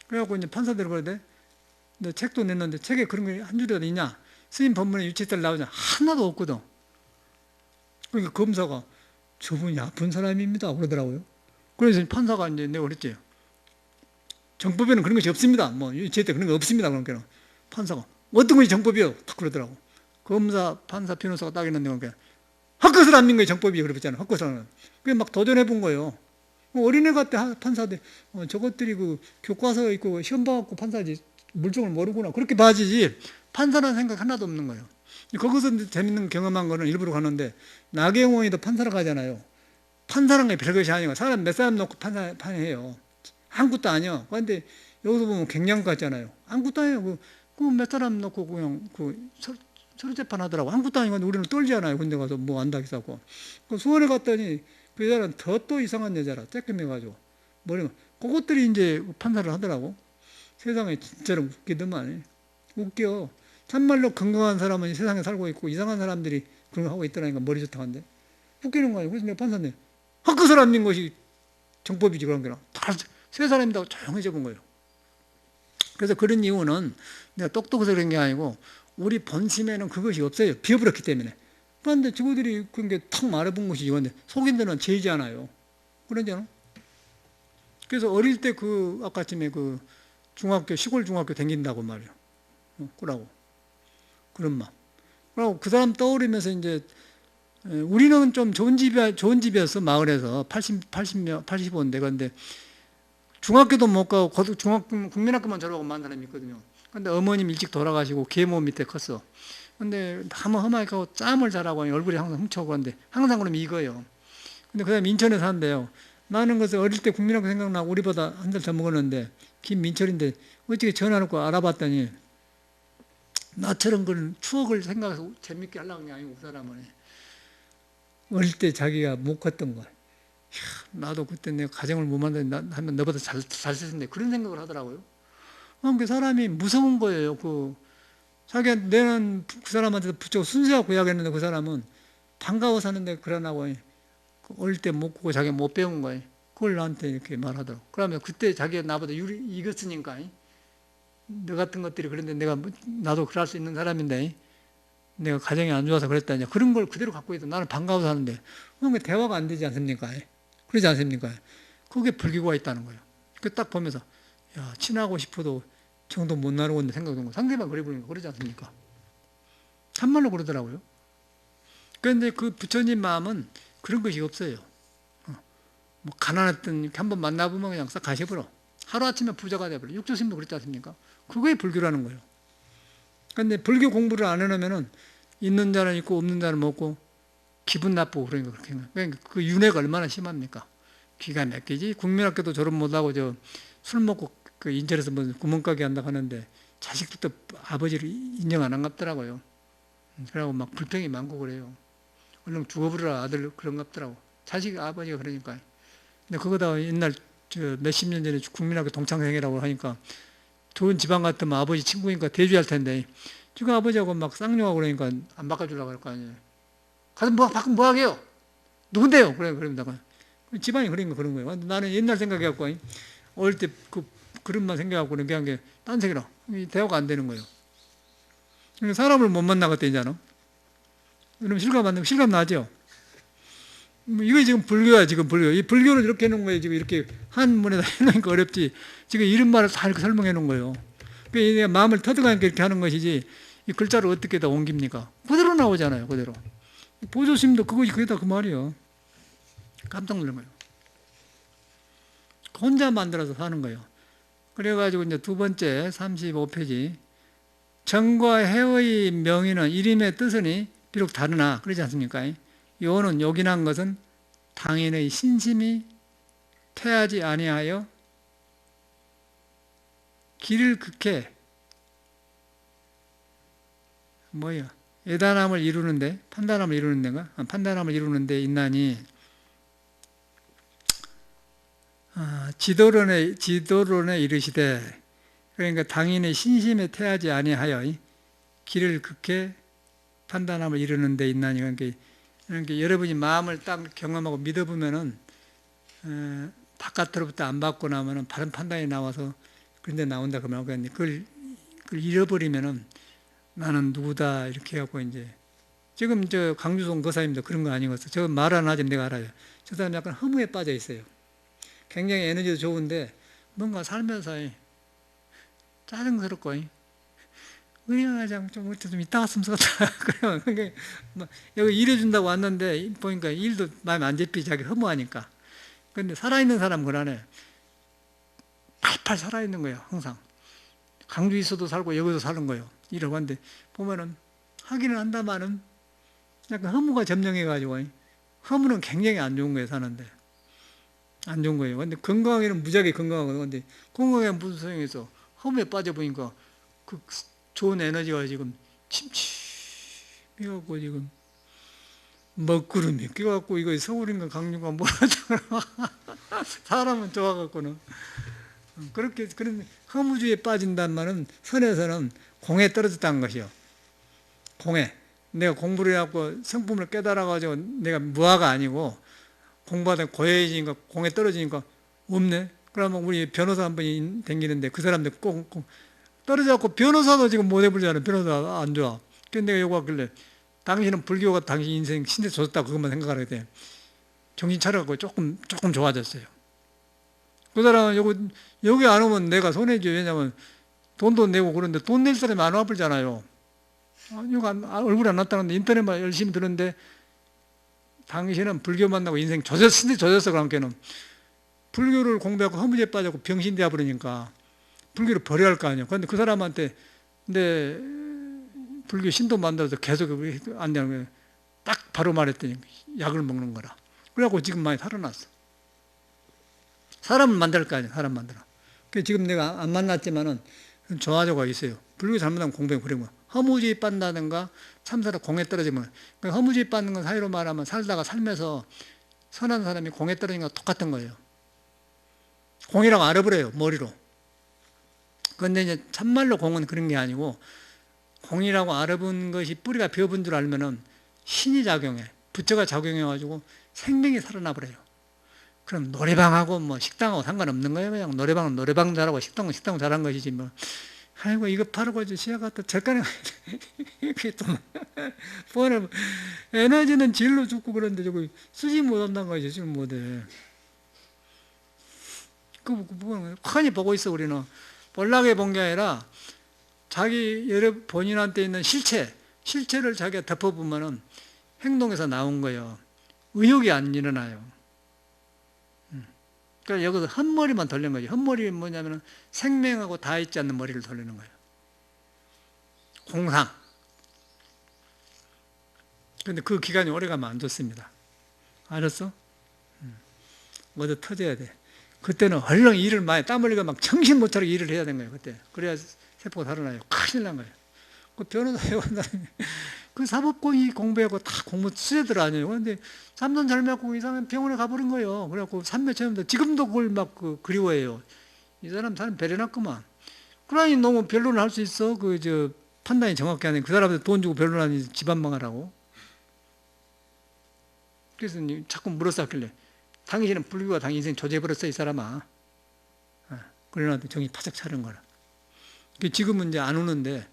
그래갖고 이제 판사들이 그러대. 너 책도 냈는데 책에 그런 게 한 줄이라도 있냐? 스님 법문에 유체이탈 나오냐? 하나도 없거든. 그러니까 검사가 저분이 아픈 사람입니다. 그러더라고요. 그래서 판사가 이제 내가 그랬지. 정법에는 그런 것이 없습니다. 유체이탈 그런 거 없습니다. 그러니까 판사가 어떤 것이 정법이요? 딱 그러더라고. 검사, 판사, 변호사가 딱 있는데 그러니까 헛것을 안 믿는 거예요. 정법이 그랬잖아요. 헛것을. 그게 막 도전해 본 거예요. 어린애 같아 판사들 저것들이 교과서 있고 시험 봐갖고 판사지 물정을 모르구나 그렇게 봐지지 판사라는 생각 하나도 없는 거예요. 거기서 재밌는 경험한 거는 일부러 가는데 나경원이도 판사로 가잖아요. 판사라는 게 별것이 아니고 사람 몇 사람 놓고 판사해요. 아무것도 아니야. 그런데 여기서 보면 갱년 같잖아요. 아무것도 아니에요. 그 몇 사람 놓고 그냥 서류 재판 하더라고. 아무것도 아니고 우리는 떨잖아요. 군대 가서 뭐 안다고 하고. 그 수원에 갔더니 그 여자는 더 또 이상한 여자라. 쬐끔해가지고. 뭐냐면 그것들이 이제 판사를 하더라고. 세상에 진짜로 웃기더만. 웃겨. 참말로 건강한 사람은 세상에 살고 있고 이상한 사람들이 그런 거 하고 있더라니까. 머리 좋다고 한데. 웃기는 거예요. 그래서 내가 판사인데 그 사람인 것이 정법이지 그런 게나. 세 사람이라고 조용히 적은 거예요. 그래서 그런 이유는 내가 똑똑해서 그런 게 아니고 우리 본심에는 그것이 없어요. 비어버렸기 때문에. 그런데 저들이 그런 게 탁 말해본 것이 이건데 속인들은 죄지 않아요. 그러잖아. 그래서 어릴 때 그 아까쯤에 그 중학교 시골 중학교 다닌다고 말이야. 그러고 그런 마음. 그러고 그 사람 떠오르면서 이제 우리는 좀 좋은 집이었어 마을에서 85인데 그런데 중학교도 못 가고 국민학교만 졸업하고 만 사람이 있거든요. 근데 어머님 일찍 돌아가시고 계모 밑에 컸어. 근데 너무 험하게 가고 짬을 잘하고 얼굴이 항상 훔쳐오고 그런데 항상 그러면 익어요. 근데 그 다음에 인천에 산대요. 나는 그래서 어릴 때 국민학교 생각나고 우리보다 한 살 더 먹었는데 김민철인데 어떻게 전화 놓고 알아봤더니 나처럼 그런 추억을 생각해서 재밌게 하려고 하는 게 아니고 그 사람은 어릴 때 자기가 못 컸던 거야. 나도 그때 내가 가정을 못 만드는데 하면 너보다 잘 살았는데 그런 생각을 하더라고요. 그 사람이 무서운 거예요. 자기가 내는 그 사람한테 부쩍 순수하고 이야기했는데 그 사람은 반가워 사는데 그러나고 어릴 때 못 크고 자기가 못 배운 거예요. 그걸 나한테 이렇게 말하더라고. 그러면 그때 자기가 나보다 익었으니까 너 같은 것들이 그런데 나도 그럴 수 있는 사람인데 내가 가정이 안 좋아서 그랬다. 그런 걸 그대로 갖고 있어. 나는 반가워 사는데 대화가 안 되지 않습니까? 그러지 않습니까? 그게 불교가 있다는 거예요. 그 딱 보면서 야 친하고 싶어도 정도 못 나누고 있는 생각이 드는 거예요. 상대방 그래 보니까 그러지 않습니까? 참말로 그러더라고요. 그런데 그 부처님 마음은 그런 것이 없어요. 뭐 가난했던 한번 만나보면 그냥 싹 가셔버려. 하루아침에 부자가 돼버려. 육조심도 그랬지 않습니까? 그게 불교라는 거예요. 그런데 불교 공부를 안 해놓으면은 있는 자는 있고 없는 자는 없고 기분 나쁘고 그러니까 그렇게. 그러니까 그 윤회가 얼마나 심합니까? 기가 막히지. 국민학교도 졸업 못하고 술 먹고 그 인천에서 뭐 구멍가게 한다고 하는데 자식들도 아버지를 인정 안 한갑더라고요. 그러고 막 불평이 많고 그래요. 얼른 죽어버려라 아들 그런갑더라고. 자식 아버지가 그러니까. 근데 그거다 옛날 몇십 년 전에 국민학교 동창생이라고 하니까 좋은 집안 같으면 아버지 친구니까 대주할 텐데 지금 아버지하고 막 쌍욕하고 그러니까 안 바꿔주려고 할 거 아니에요. 가서 뭐 하게요? 누군데요? 그럽니다. 집안이 그런 거예요. 나는 옛날 생각해갖고 어릴 때 그릇만 생각하고 그냥 게 딴색이라 대화가 안 되는 거예요. 사람을 못 만나겠다 이제는. 그럼 실감 나죠? 이게 지금 불교야, 지금 불교. 이 불교를 이렇게 해놓은 거예요. 지금 이렇게 한문에다 해놓으니까 어렵지. 지금 이런 말을 다 이렇게 설명해 놓은 거예요. 그러니까 마음을 터득하니까 이렇게 하는 것이지, 이 글자를 어떻게 다 옮깁니까? 그대로 나오잖아요, 그대로. 보조심도 그게 다 그 말이에요. 깜짝 놀란 거예요. 혼자 만들어서 사는 거예요. 그래가지고 이제 두 번째 35페이지. 정과 해의 명의는 이름의 뜻으니 비록 다르나, 그러지 않습니까? 요는 요긴한 것은 당인의 신심이 태하지 아니하여 길을 극해 예단함을 이루는데 판단함을 이루는 데가 판단함을 이루는 데 있나니 지도론에 이르시되 그러니까 당인의 신심에 태하지 아니하여 길을 극해 판단함을 이루는 데 있나니 그러니까 여러분이 마음을 딱 경험하고 믿어보면은 바깥으로부터 안 받고 나면은 바른 판단이 나와서 그런데 나온다 그러면 그걸 잃어버리면은 나는 누구다 이렇게 해갖고 이제 지금 강주송 거사입니다. 그런 거 아니겠어. 저 말 안 하지 내가 알아요. 저 사람 약간 허무에 빠져 있어요. 굉장히 에너지도 좋은데 뭔가 살면서 짜증스럽고 은혜가장 좀 이따 왔으면 좋겠다. 그래요. 여기 일해준다고 왔는데 보니까 일도 마음에 안 잡히 자기 허무하니까. 근데 살아있는 사람 그러네. 팔팔 살아있는 거예요. 항상. 강주 있어도 살고 여기도 사는 거예요. 이러고 하는데 보면은 하기는 한다마는 약간 허무가 점령해가지고 허무는 굉장히 안 좋은 거예요, 사는데. 안 좋은 거예요. 근데 건강하게는 무지하게 건강하거든요. 근데 건강에 무슨 소용이 있어. 허무에 빠져보니까 그 좋은 에너지가 지금 침침해갖고 지금 먹구름이 끼갖고 이거 서울인가 강릉인가 뭐라잖아. 사람은 좋아갖고는. 그렇게, 그런 허무주의에 빠진단 말은 선에서는 공에 떨어졌다는 것이요. 공에. 내가 공부를 해갖고 성품을 깨달아가지고 내가 무아가 아니고 공부하다 고해지니까 공에 떨어지니까 없네. 그러면 우리 변호사 한 분이 댕기는데 그 사람들 꼭 떨어져갖고 변호사도 지금 못 해보잖아요. 변호사 안 좋아. 근데 내가 요거 하길래 당신은 불교가 당신 인생 신세 줬다 그것만 생각하게 돼. 정신 차려갖고 조금 좋아졌어요. 그 사람은 여기 안 오면 내가 손해죠. 왜냐면 돈도 내고 그런데 돈 낼 사람이 안 와버리잖아요. 이거 얼굴 안 났다는데 인터넷만 열심히 들었는데 당신은 불교 만나고 인생 신세 젖었어. 그러니까는 불교를 공부하고 허무지에 빠졌고 병신 되어버리니까 불교를 버려야 할 거 아니에요. 그런데 그 사람한테 내 불교 신도 만들어서 계속 안 되는 거예요. 딱 바로 말했더니 약을 먹는 거라. 그래갖고 지금 많이 살아났어. 사람을 만들 거 아니에요. 사람 만들어. 지금 내가 안 만났지만은 좋아져가 있어요. 불교 잘못하면 공부해 그런 거. 허무주의 빠진다든가 참사라 공에 떨어지면 허무주의 빠지는 건 사이로 말하면 살다가 살면서 선한 사람이 공에 떨어지는 거 똑같은 거예요. 공이라고 알아버려요. 머리로. 그런데 이제 참말로 공은 그런 게 아니고 공이라고 알아본 것이 뿌리가 베어본 줄 알면은 신이 작용해. 부처가 작용해가지고 생명이 살아나 버려요. 그럼 노래방하고 뭐 식당하고 상관없는 거예요. 그냥 노래방은 노래방 잘하고 식당은 식당 잘한 것이지 뭐. 아이고 이거 팔고 시작했다 절간에 그게 또 뻔해. 에너지는 질로 죽고 그런데 저거 쓰지 못한다는 거지. 지금 못해. 그 훤히 보고 있어. 우리는 볼락에 본 게 아니라 자기 본인한테 있는 실체를 자기가 덮어보면은 행동에서 나온 거예요. 의욕이 안 일어나요. 그러니까 여기서 헛머리만 돌리는 거죠. 헛머리는 뭐냐면 생명하고 다 있지 않는 머리를 돌리는 거예요. 공상. 그런데 그 기간이 오래가면 안 좋습니다. 알았어? 어디 터져야 돼. 그때는 얼른 일을 많이 땀 흘리고 막 정신 못 차리게 일을 해야 되는 거예요. 그때. 그래야 세포가 살아나요. 큰일 난 거예요. 그 변호사 해온 사람이 그 사법고의 공부하고 다 공부 수제들 아니에요. 그런데 삼돈 잘 맞고 이상한 병원에 가버린 거예요. 그래갖고 삼매 체험도 지금도 그걸 막 그리워해요. 이 사람 배려났구만. 그러니 너무 변론을 할 수 있어. 판단이 정확히 안 해. 그 사람한테 돈 주고 변론하니 집안 망하라고. 그래서 자꾸 물어쌌길래 당신은 불교가 당신 인생 조제해버렸어 이 사람아. 그러는데 정이 바짝 차린 거라. 지금은 이제 안 오는데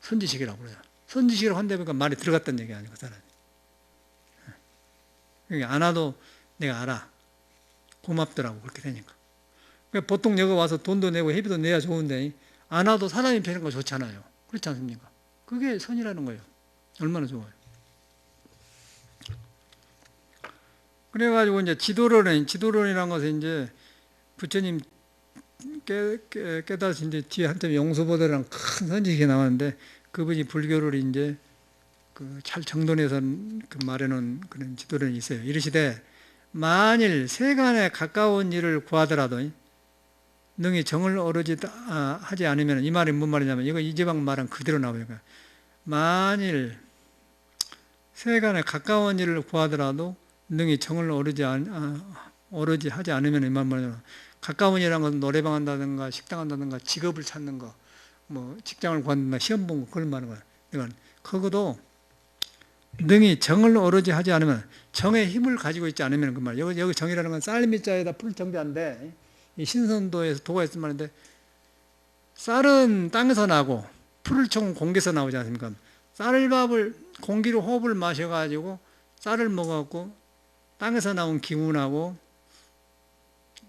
선지식이라고 그래요. 선지식이라고 한다니까 말이 들어갔다는 얘기 아니에요. 그 사람이. 그러니까 안 와도 내가 알아. 고맙더라고 그렇게 되니까. 그러니까 보통 여기 와서 돈도 내고 회비도 내야 좋은데 안 와도 사람이 되는 거 좋잖아요. 그렇지 않습니까? 그게 선이라는 거예요. 얼마나 좋아요. 그래가지고 이제 지도론이라는 것은 이제 부처님 깨달으신 이제 뒤에 한참 용수보다라는 큰 선지식이 나왔는데 그분이 불교를 이제 잘 정돈해서 말해놓은 그런 지도론이 있어요. 이르시되 만일 세간에 가까운 일을 구하더라도 능히 정을 오르지 하지 않으면 이 말이 뭔 말이냐면 이거 이제방 말은 그대로 나와요. 만일 세간에 가까운 일을 구하더라도 능히 정을 오르지 하지 않으면 이 말이냐면 가까운 일이라는 것은 노래방 한다든가 식당 한다든가 직업을 찾는 거 뭐 직장을 구한다든가 시험 본 거 그걸 말하는 거야. 그러니까 그것도 능히 정을 오르지 하지 않으면 정의 힘을 가지고 있지 않으면 그 말. 여기 정이라는 건 쌀 밑자에다 풀 정자인데 이 신선도에서 도가 있을 말인데 쌀은 땅에서 나고 풀을 총 공기에서 나오지 않습니까? 쌀밥을 공기로 호흡을 마셔가지고 쌀을 먹어갖고 땅에서 나온 기운하고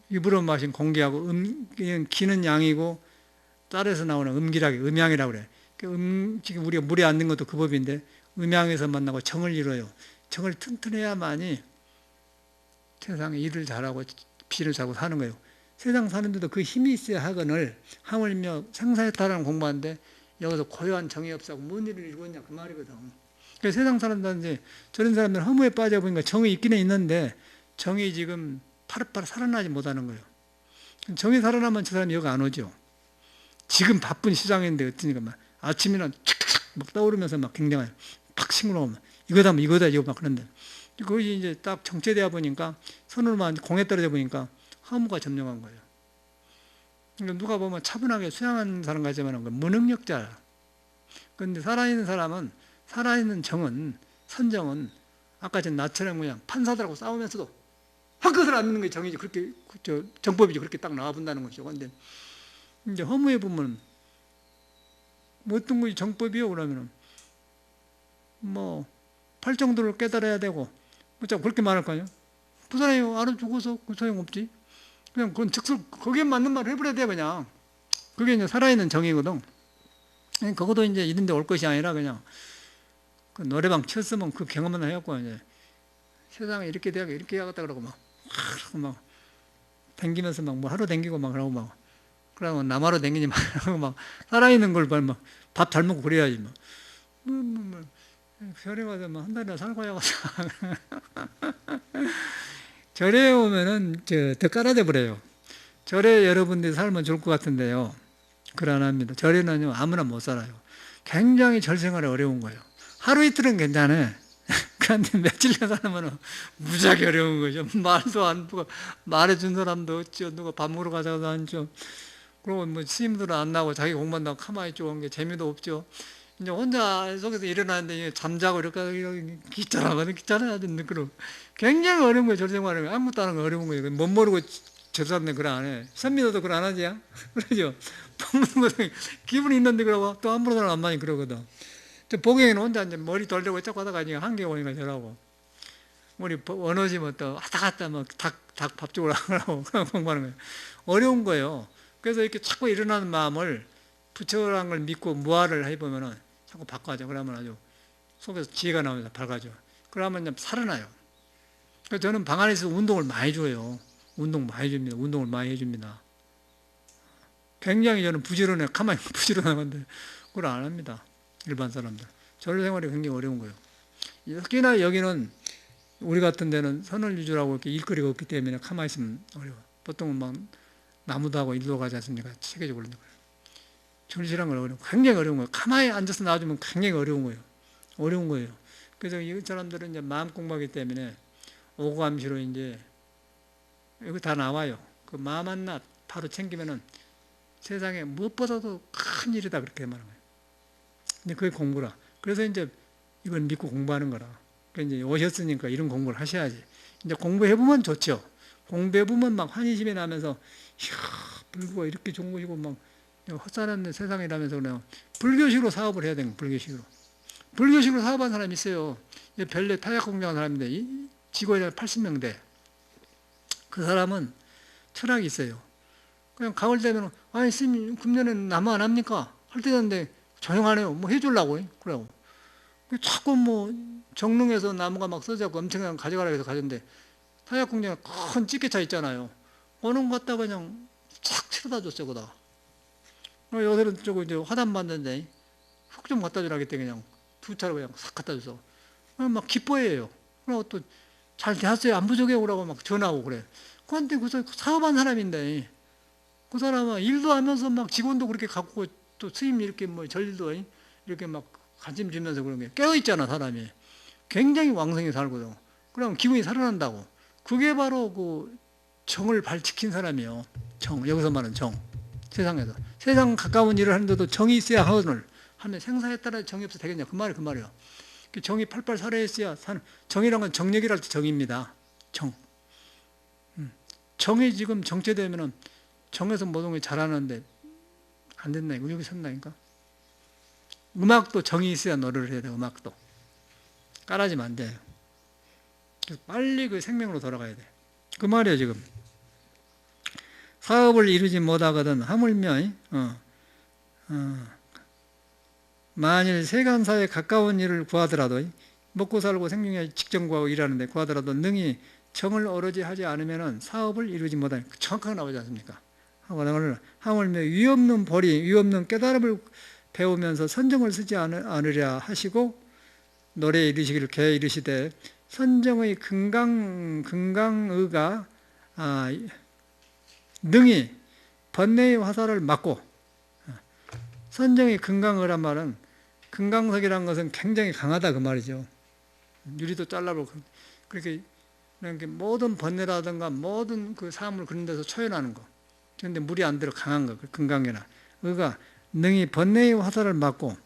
입으로 마신 공기하고 기는 양이고 쌀에서 나오는 음양이라고 그래. 지금 우리가 물에 앉는 것도 그 법인데 음양에서 만나고 정을 이뤄요. 정을 튼튼해야만이 세상에 일을 잘하고 비를 잘하고 사는 거예요. 세상 사는데도 그 힘이 있어야 하거늘 하물며 생사해탈하는 공부하는데 여기서 고요한 정이 없어고 뭔 일을 이루었냐 그 말이거든. 그래서 세상 사람들한테 저런 사람들은 허무에 빠져보니까 정이 있기는 있는데 정이 지금 파릇파릇 살아나지 못하는 거예요. 정이 살아나면 저 사람이 여기 안 오죠. 지금 바쁜 시장인데 어떠니까 막 아침이나 촥촥 막 떠오르면서 막 굉장히 팍 싱그러우면 이거다 뭐 이거다 이거 막 그런데 그것이 이제 딱 정체되어 보니까 선으로만 공에 떨어져 보니까 허무가 점령한 거예요. 그러니까 누가 보면 차분하게 수양하는 사람 같지만 무능력자야. 그런데 살아있는 사람은 살아있는 정은 선정은 아까 전 나처럼 그냥 판사들하고 싸우면서도 한 것을 안 믿는 게 정이지 그렇게 정법이지 그렇게 딱 나와본다는 것이죠. 그런데 이제 허무에 보면 뭐 어떤 것이 정법이요 그러면은 뭐 팔정도를 깨달아야 되고 뭐 그렇게 말할 거 아니에요. 그 사람이 알아 죽어서 그 소용없지. 그냥 그건 즉석 거기에 맞는 말을 해버려야 돼 그냥. 그게 이제 살아있는 정이거든. 그것도 이제 이런 데 올 것이 아니라 그냥 그 노래방 쳤으면 그 경험만 해갖고 이제 세상에 이렇게 돼야 이렇게 해야겠다 그러고 막 댕기면서 막 뭐 하루 댕기고 막 그러고 막 그러고 남하로 댕기지 말고 막 살아있는 걸 막 밥 잘 먹고 그래야지 뭐 절에 가서 뭐 한 달이나 살고 해가서 절에 오면은 더 깔아져 버려요. 절에 여러분들이 살면 좋을 것 같은데요. 그걸 안 합니다. 절에는요 아무나 못 살아요. 굉장히 절 생활이 어려운 거예요. 하루 이틀은 괜찮아요. 그런데 며칠간 살면 무지하게 어려운 거죠. 말도 안 듣고 말해준 사람도 없죠. 누가 밥 먹으러 가자고도 안 줘. 그리고 뭐 스님들은 안 나오고 자기 공부한다고 가만히 쪼은 게 재미도 없죠. 이제 혼자 속에서 일어나는데 잠자고 이렇게 귀찮아거든. 귀찮아야지. 그럼 굉장히 어려운 거예요. 절생활은 아무것도 안 하는 거 어려운 거예요. 못 모르고 저 사람들 그걸 안 해. 선미도도 그걸 안 하지? 그러죠. 먹는 것도 기분이 있는데 그러고 또 함부로 사람 안 많이 그러거든. 저 보경이는 혼자 이제 머리 돌려고 자꾸 하다가 이제 한개 오니까 저라고. 우리 원어지면 또 왔다 갔다 막 닭 밥 주고 하라고 공부하는 거예요. 어려운 거예요. 그래서 이렇게 자꾸 일어나는 마음을 부처라는 걸 믿고 무아를 해보면은 자꾸 바꿔줘. 그러면 아주 속에서 지혜가 나오면서 밝아져. 그러면 이제 살아나요. 그래서 저는 방 안에서 운동을 많이 줘요. 운동 많이 줍니다. 운동을 많이 해줍니다. 굉장히 저는 부지런해. 가만히 부지런한데 그걸 안 합니다. 일반 사람들. 전로 생활이 굉장히 어려운 거예요. 특히나 여기는 우리 같은 데는 선을 유주라고 이렇게 일거리가 없기 때문에 가만히 있으면 어려워. 보통은 막 나무도 하고 일도 가지 않습니까? 체계적으로 그러는 거예요. 절실한 건 어려워. 굉장히 어려운 거예요. 가만히 앉아서 놔주면 굉장히 어려운 거예요. 어려운 거예요. 그래서 이 사람들은 이제 마음 공부하기 때문에 오감시로 이제 여기 다 나와요. 그 마음 한낱 바로 챙기면은 세상에 무엇보다도 큰 일이다 그렇게 말하는 거예요. 근데 그게 공부라. 그래서 이제 이걸 믿고 공부하는 거라. 그러니까 이제 오셨으니까 이런 공부를 하셔야지. 이제 공부해보면 좋죠. 공부해보면 막 환희심이 나면서, 이야, 불교가 이렇게 좋은 것이고, 막, 헛살았네 세상이라면서 그냥 불교식으로 사업을 해야 되는 거예요, 불교식으로. 불교식으로 사업한 사람이 있어요. 별내 타약 공장한 사람인데, 직원이 80명대. 그 사람은 철학이 있어요. 그냥 가을 되면, 아니, 스님, 금년에는 나무 안 합니까? 할 때였는데, 조용하네요. 뭐 해주려고, 그래요. 자꾸 뭐, 정릉에서 나무가 막 써져갖고 엄청나게 가져가라 해서 가졌는데, 타약 공장에 큰 찌개차 있잖아요. 오는 것 갖다 그냥 싹 치러다 줬어요, 거다. 요새는 저거 이제 화단 만드는데, 흙 좀 갖다 주라 했더니 그냥 두 차로 그냥 싹 갖다 줘서. 막 기뻐해요. 그리고 또 잘 되었어요. 안 부족해요. 그러고 막 전화하고 그래. 그런데 그 사업한 사람인데, 그 사람은 일도 하면서 막 직원도 그렇게 갖고 또 스님 이렇게 뭐 전일도 이렇게 막 관심 주면서 그런 게 깨어있잖아, 사람이. 굉장히 왕성히 살거든. 그러면 기분이 살아난다고. 그게 바로 그 정을 발지킨 사람이에요. 정. 여기서 말하는 정. 세상에서. 세상 가까운 일을 하는데도 정이 있어야 하늘. 하면 생사에 따라 정이 없어 되겠냐. 그 말이에요. 정이 팔팔 살아있어야 사는. 정이란 건 정력이랄 때 정입니다. 정. 정이 지금 정체되면은 정에서 모든 게 잘하는데 안 된다니까. 여기 선다니까. 음악도 정이 있어야 노래를 해야 돼. 음악도. 깔아지면 안 돼요. 빨리 그 생명으로 돌아가야 돼. 그 말이에요, 지금. 사업을 이루지 못하거든 하물며 만일 세간사에 가까운 일을 구하더라도 먹고 살고 생명에 직전 구하고 일하는데 구하더라도 능히 정을 어르지 하지 않으면 사업을 이루지 못하니 정확하게 나오지 않습니까? 하물며 위없는 벌이 위없는 깨달음을 배우면서 선정을 쓰지 않으랴 하시고 노래에 이르시기를 개 이르시되 선정의 금강의가 능히 번뇌의 화살을 맞고, 선정의 금강의란 말은 금강석이라는 것은 굉장히 강하다 그 말이죠. 유리도 잘라버리고 그렇게 모든 번뇌라든가 모든 그 사물을 그런 데서 초연하는 거. 그런데 물이 안 들어 강한 거, 금강이나 의가 능히 번뇌의 화살을 맞고,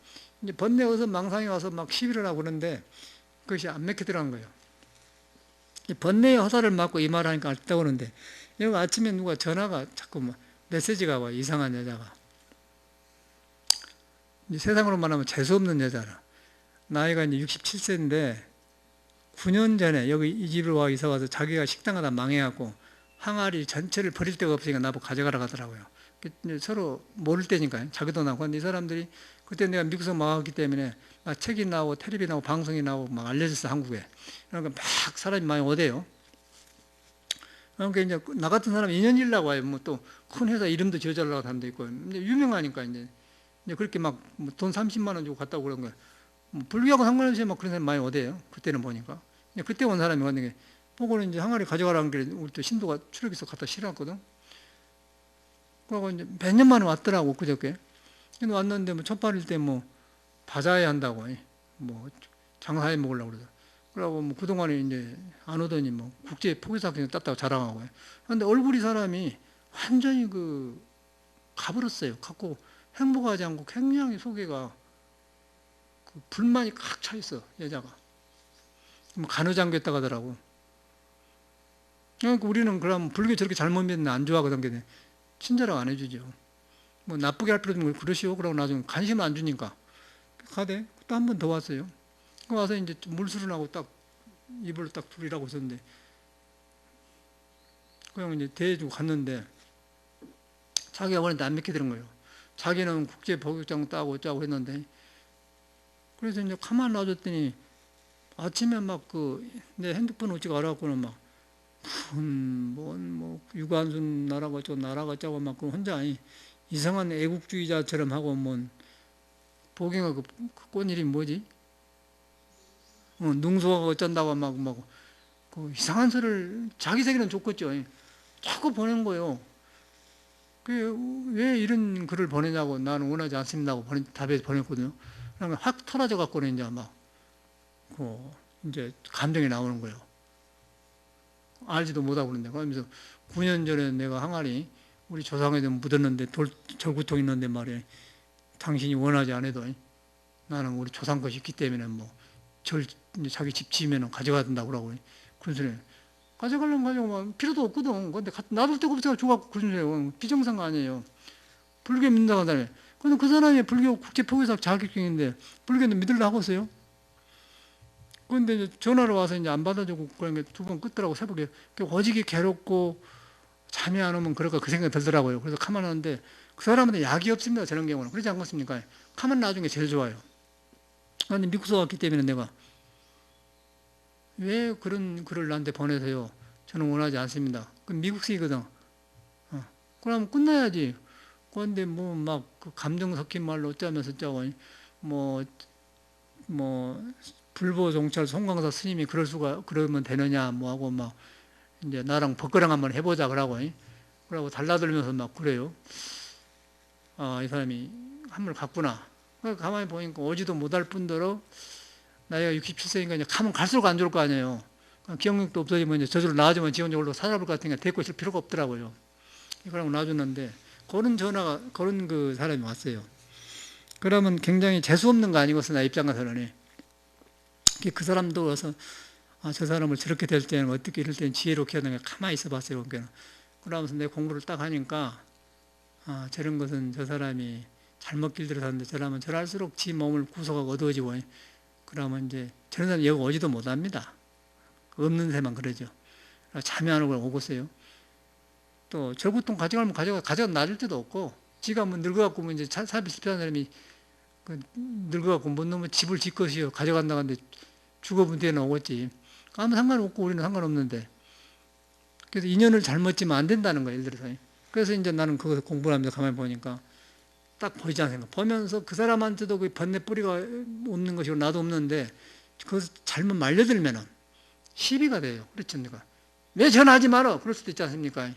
이제 번뇌 어서 망상이 와서 막 시비를 하고 그러는데 그것이 안 맥혀 들어간 거예요. 이 번뇌의 화살을 맞고 이 말하니까 알 떠오르는데, 여기 아침에 누가 전화가 자꾸 뭐 메시지가 와, 이상한 여자가. 이제 세상으로 말하면 재수없는 여자라. 나이가 이제 67세인데 9년 전에 여기 이 집으로 와 이사 와서 자기가 식당 하다 망해갖고 항아리 전체를 버릴 데가 없으니까 나보고 가져가라 하더라고요. 서로 모를 때니까요. 자기도 나고. 근데 이 사람들이 그때 내가 미국에서 나왔기 때문에 막 책이 나오고 텔레비 나오고 방송이 나오고 막 알려졌어, 한국에. 그러니까 막 사람이 많이 오대요. 그러니까 이제 나 같은 사람이 2년 일라고 와요. 뭐 또 큰 회사 이름도 지어달라고 하는 데 있고. 근데 유명하니까 이제 그렇게 막 돈 30만 원 주고 갔다고 그런 거예요. 뭐 불교하고 상관없이 막 그런 사람이 많이 오대요. 그때는 보니까. 그때 온 사람이 왔는데 보고는 이제 항아리 가져가라는 게 우리 또 신도가 추력해서 갖다 실었거든. 그러고 이제 몇 년 만에 왔더라고, 그저께. 근데 왔는데 뭐 첫발일 때 뭐 바자회 한다고, 뭐 장사해 먹으려고 그러죠. 그러고 뭐 그동안에 이제 안 오더니 뭐 국제 포기사학생 땄다고 자랑하고. 근데 얼굴이 사람이 완전히 가버렸어요. 갖고 행복하지 않고 굉장히 속에가 불만이 칵 차 있어, 여자가. 뭐 간우장교했다고 하더라고. 그러니까 우리는 그럼 불교 저렇게 잘못 믿는 안 좋아하거든. 게 친절하게 안 해주죠. 뭐 나쁘게 할 필요도 없고 그러시오. 그러고 나중에 관심을 안 주니까 가대. 또 한 번 더 왔어요. 와서 이제 물술을 하고 딱 입을 딱 둘이라고 있었는데, 그냥 이제 대해주고 갔는데 자기가 원래 안 믿게 되는 거예요. 자기는 국제 복역장 따고 어쩌고 했는데, 그래서 이제 가만 놔줬더니 아침에 막 내 핸드폰 어찌가 알아갖고는 막 뭐 유관순 나라가 어쩌고 나라가 어쩌고 막 혼자 이상한 애국주의자처럼 하고 뭐 보경아 그 꽃 이름이 뭐지? 능소가 어쩐다고 막 이상한 소리를 자기 세계는 좋겠죠. 자꾸 보낸 거예요. 왜 이런 글을 보내냐고, 나는 원하지 않습니다고 답에 보냈거든요. 그러니까 확 터라져 갖고는 이제 막 이제 감정이 나오는 거예요. 알지도 못하고 그러는데. 그러면서 9년 전에 내가 항아리 우리 조상에 좀 묻었는데 절구통 있는데 말이야, 당신이 원하지 않아도 나는 우리 조상 것이 있기 때문에 이제 자기 집 지으면 가져가야 된다고 그러고, 그런 소리. 가져가려면 가져가면 필요도 없거든. 근데 놔둘 데가 없어서 줘갖고 그런 소리예요. 비정상 아니에요. 불교 믿는다고 하잖아요. 근데 그 사람이 불교 국제포교사학 자격증인데 불교는 믿으려고 하고 있어요. 그런데 이제 전화로 와서 이제 안 받아주고 그런 게 두 번 끊더라고, 새벽에. 오직이 괴롭고 잠이 안 오면 그럴까 그 생각이 들더라고요. 그래서 가만 하는데 그 사람한테 약이 없습니다, 저런 경우는. 그렇지 않겠습니까? 가만 놔준 게 제일 좋아요. 근데 미국에서 왔기 때문에 내가 왜 그런 글을 나한테 보내세요? 저는 원하지 않습니다. 그 미국식이거든. 그럼 끝나야지. 그런데 그 감정 섞인 말로 어쩌면서 어쩌고, 불보 종찰 송광사 스님이 그러면 되느냐, 하고 이제 나랑 벗거랑 한번 해보자, 그러고 달라들면서 막 그래요. 이 사람이 한물 갔구나. 가만히 보니까 오지도 못할 뿐더러 나이가 67세니까 이제 가면 갈수록 안 좋을 거 아니에요. 기억력도 없어지면 이제 저절로 나아지면 지원적으로 살아볼 것 같으니까 데리고 있을 필요가 없더라고요. 그러고 놔줬는데, 그런 그 사람이 왔어요. 그러면 굉장히 재수없는 거 아니겠어, 나 입장에서는. 그 사람도 와서, 저 사람을 저렇게 될 때는 어떻게 이럴 때는 지혜롭게 하는 게 가만히 있어 봤어요. 그러면서 내 공부를 딱 하니까, 저런 것은 저 사람이 잘못 길들여 샀는데 저라면 저럴수록 지 몸을 구속하고 어두워지고, 그러면 이제 저런 사람 여기 오지도 못합니다. 없는 새만 그러죠. 잠이 안 오고 있어요. 또 절구통 가져가면 가져가 놔줄 때도 없고, 지가 늙어갖고 이제 사업이 실패한 사람이 늙어갖고 못 놓으면 집을 질 것이요 가져간다고 하는데 죽어본 뒤에는 오겠지. 아무 상관없고 우리는 상관없는데. 그래서 인연을 잘못 지면 안 된다는 거예요, 예를 들어서. 그래서 이제 나는 그것을 공부를 하면서 가만히 보니까 딱 보이지 않습니까? 보면서 그 사람한테도 그 번뇌 뿌리가 없는 것이고 나도 없는데 그것을 잘못 말려들면은 시비가 돼요. 그렇죠. 내가 왜 전화하지 마라. 그럴 수도 있지 않습니까?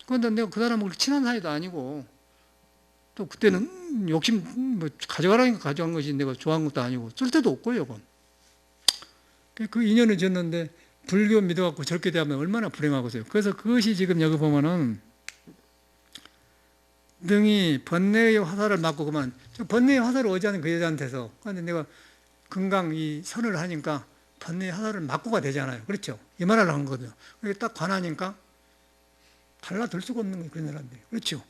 그런데 내가 그 사람하고 친한 사이도 아니고 또 그때는 욕심 뭐 가져가라니까 가져간 것이 내가 좋아한 것도 아니고 쓸 데도 없고요. 그건. 그 인연을 졌는데 불교 믿어갖고 저렇게 되면 얼마나 불행하겠어요. 그래서 그것이 지금 여기 보면은 등이 번뇌의 화살을 맞고 그만 번뇌의 화살을 어지하는 그 여자한테서 그런데 내가 금강 이 선을 하니까 번뇌의 화살을 맞고가 되잖아요. 그렇죠? 이 말을 한 거거든요. 그게 딱 관하니까 달라들 수가 없는 거예요. 그런 사람들이. 그렇죠?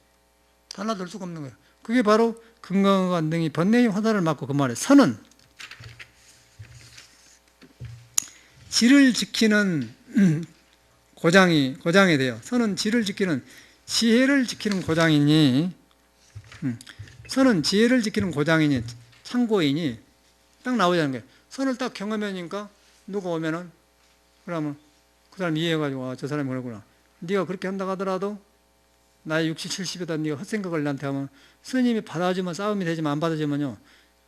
달라들 수가 없는 거예요. 그게 바로 금강과 등이 번뇌의 화살을 맞고 그 말에 선은 질을 지키는 고장이 돼요. 선은 질을 지키는 지혜를 지키는 고장이니 선은 지혜를 지키는 고장이니 참고이니 딱 나오자는 거예요. 선을 딱 경험하니까 누가 오면은 그러면 그 사람 이해해가지고 아, 저 사람이 그러구나. 네가 그렇게 한다고 하더라도 나이 60, 70이다 네가 헛생각을 나한테 하면 스님이 받아주면 싸움이 되지만 안 받아주면요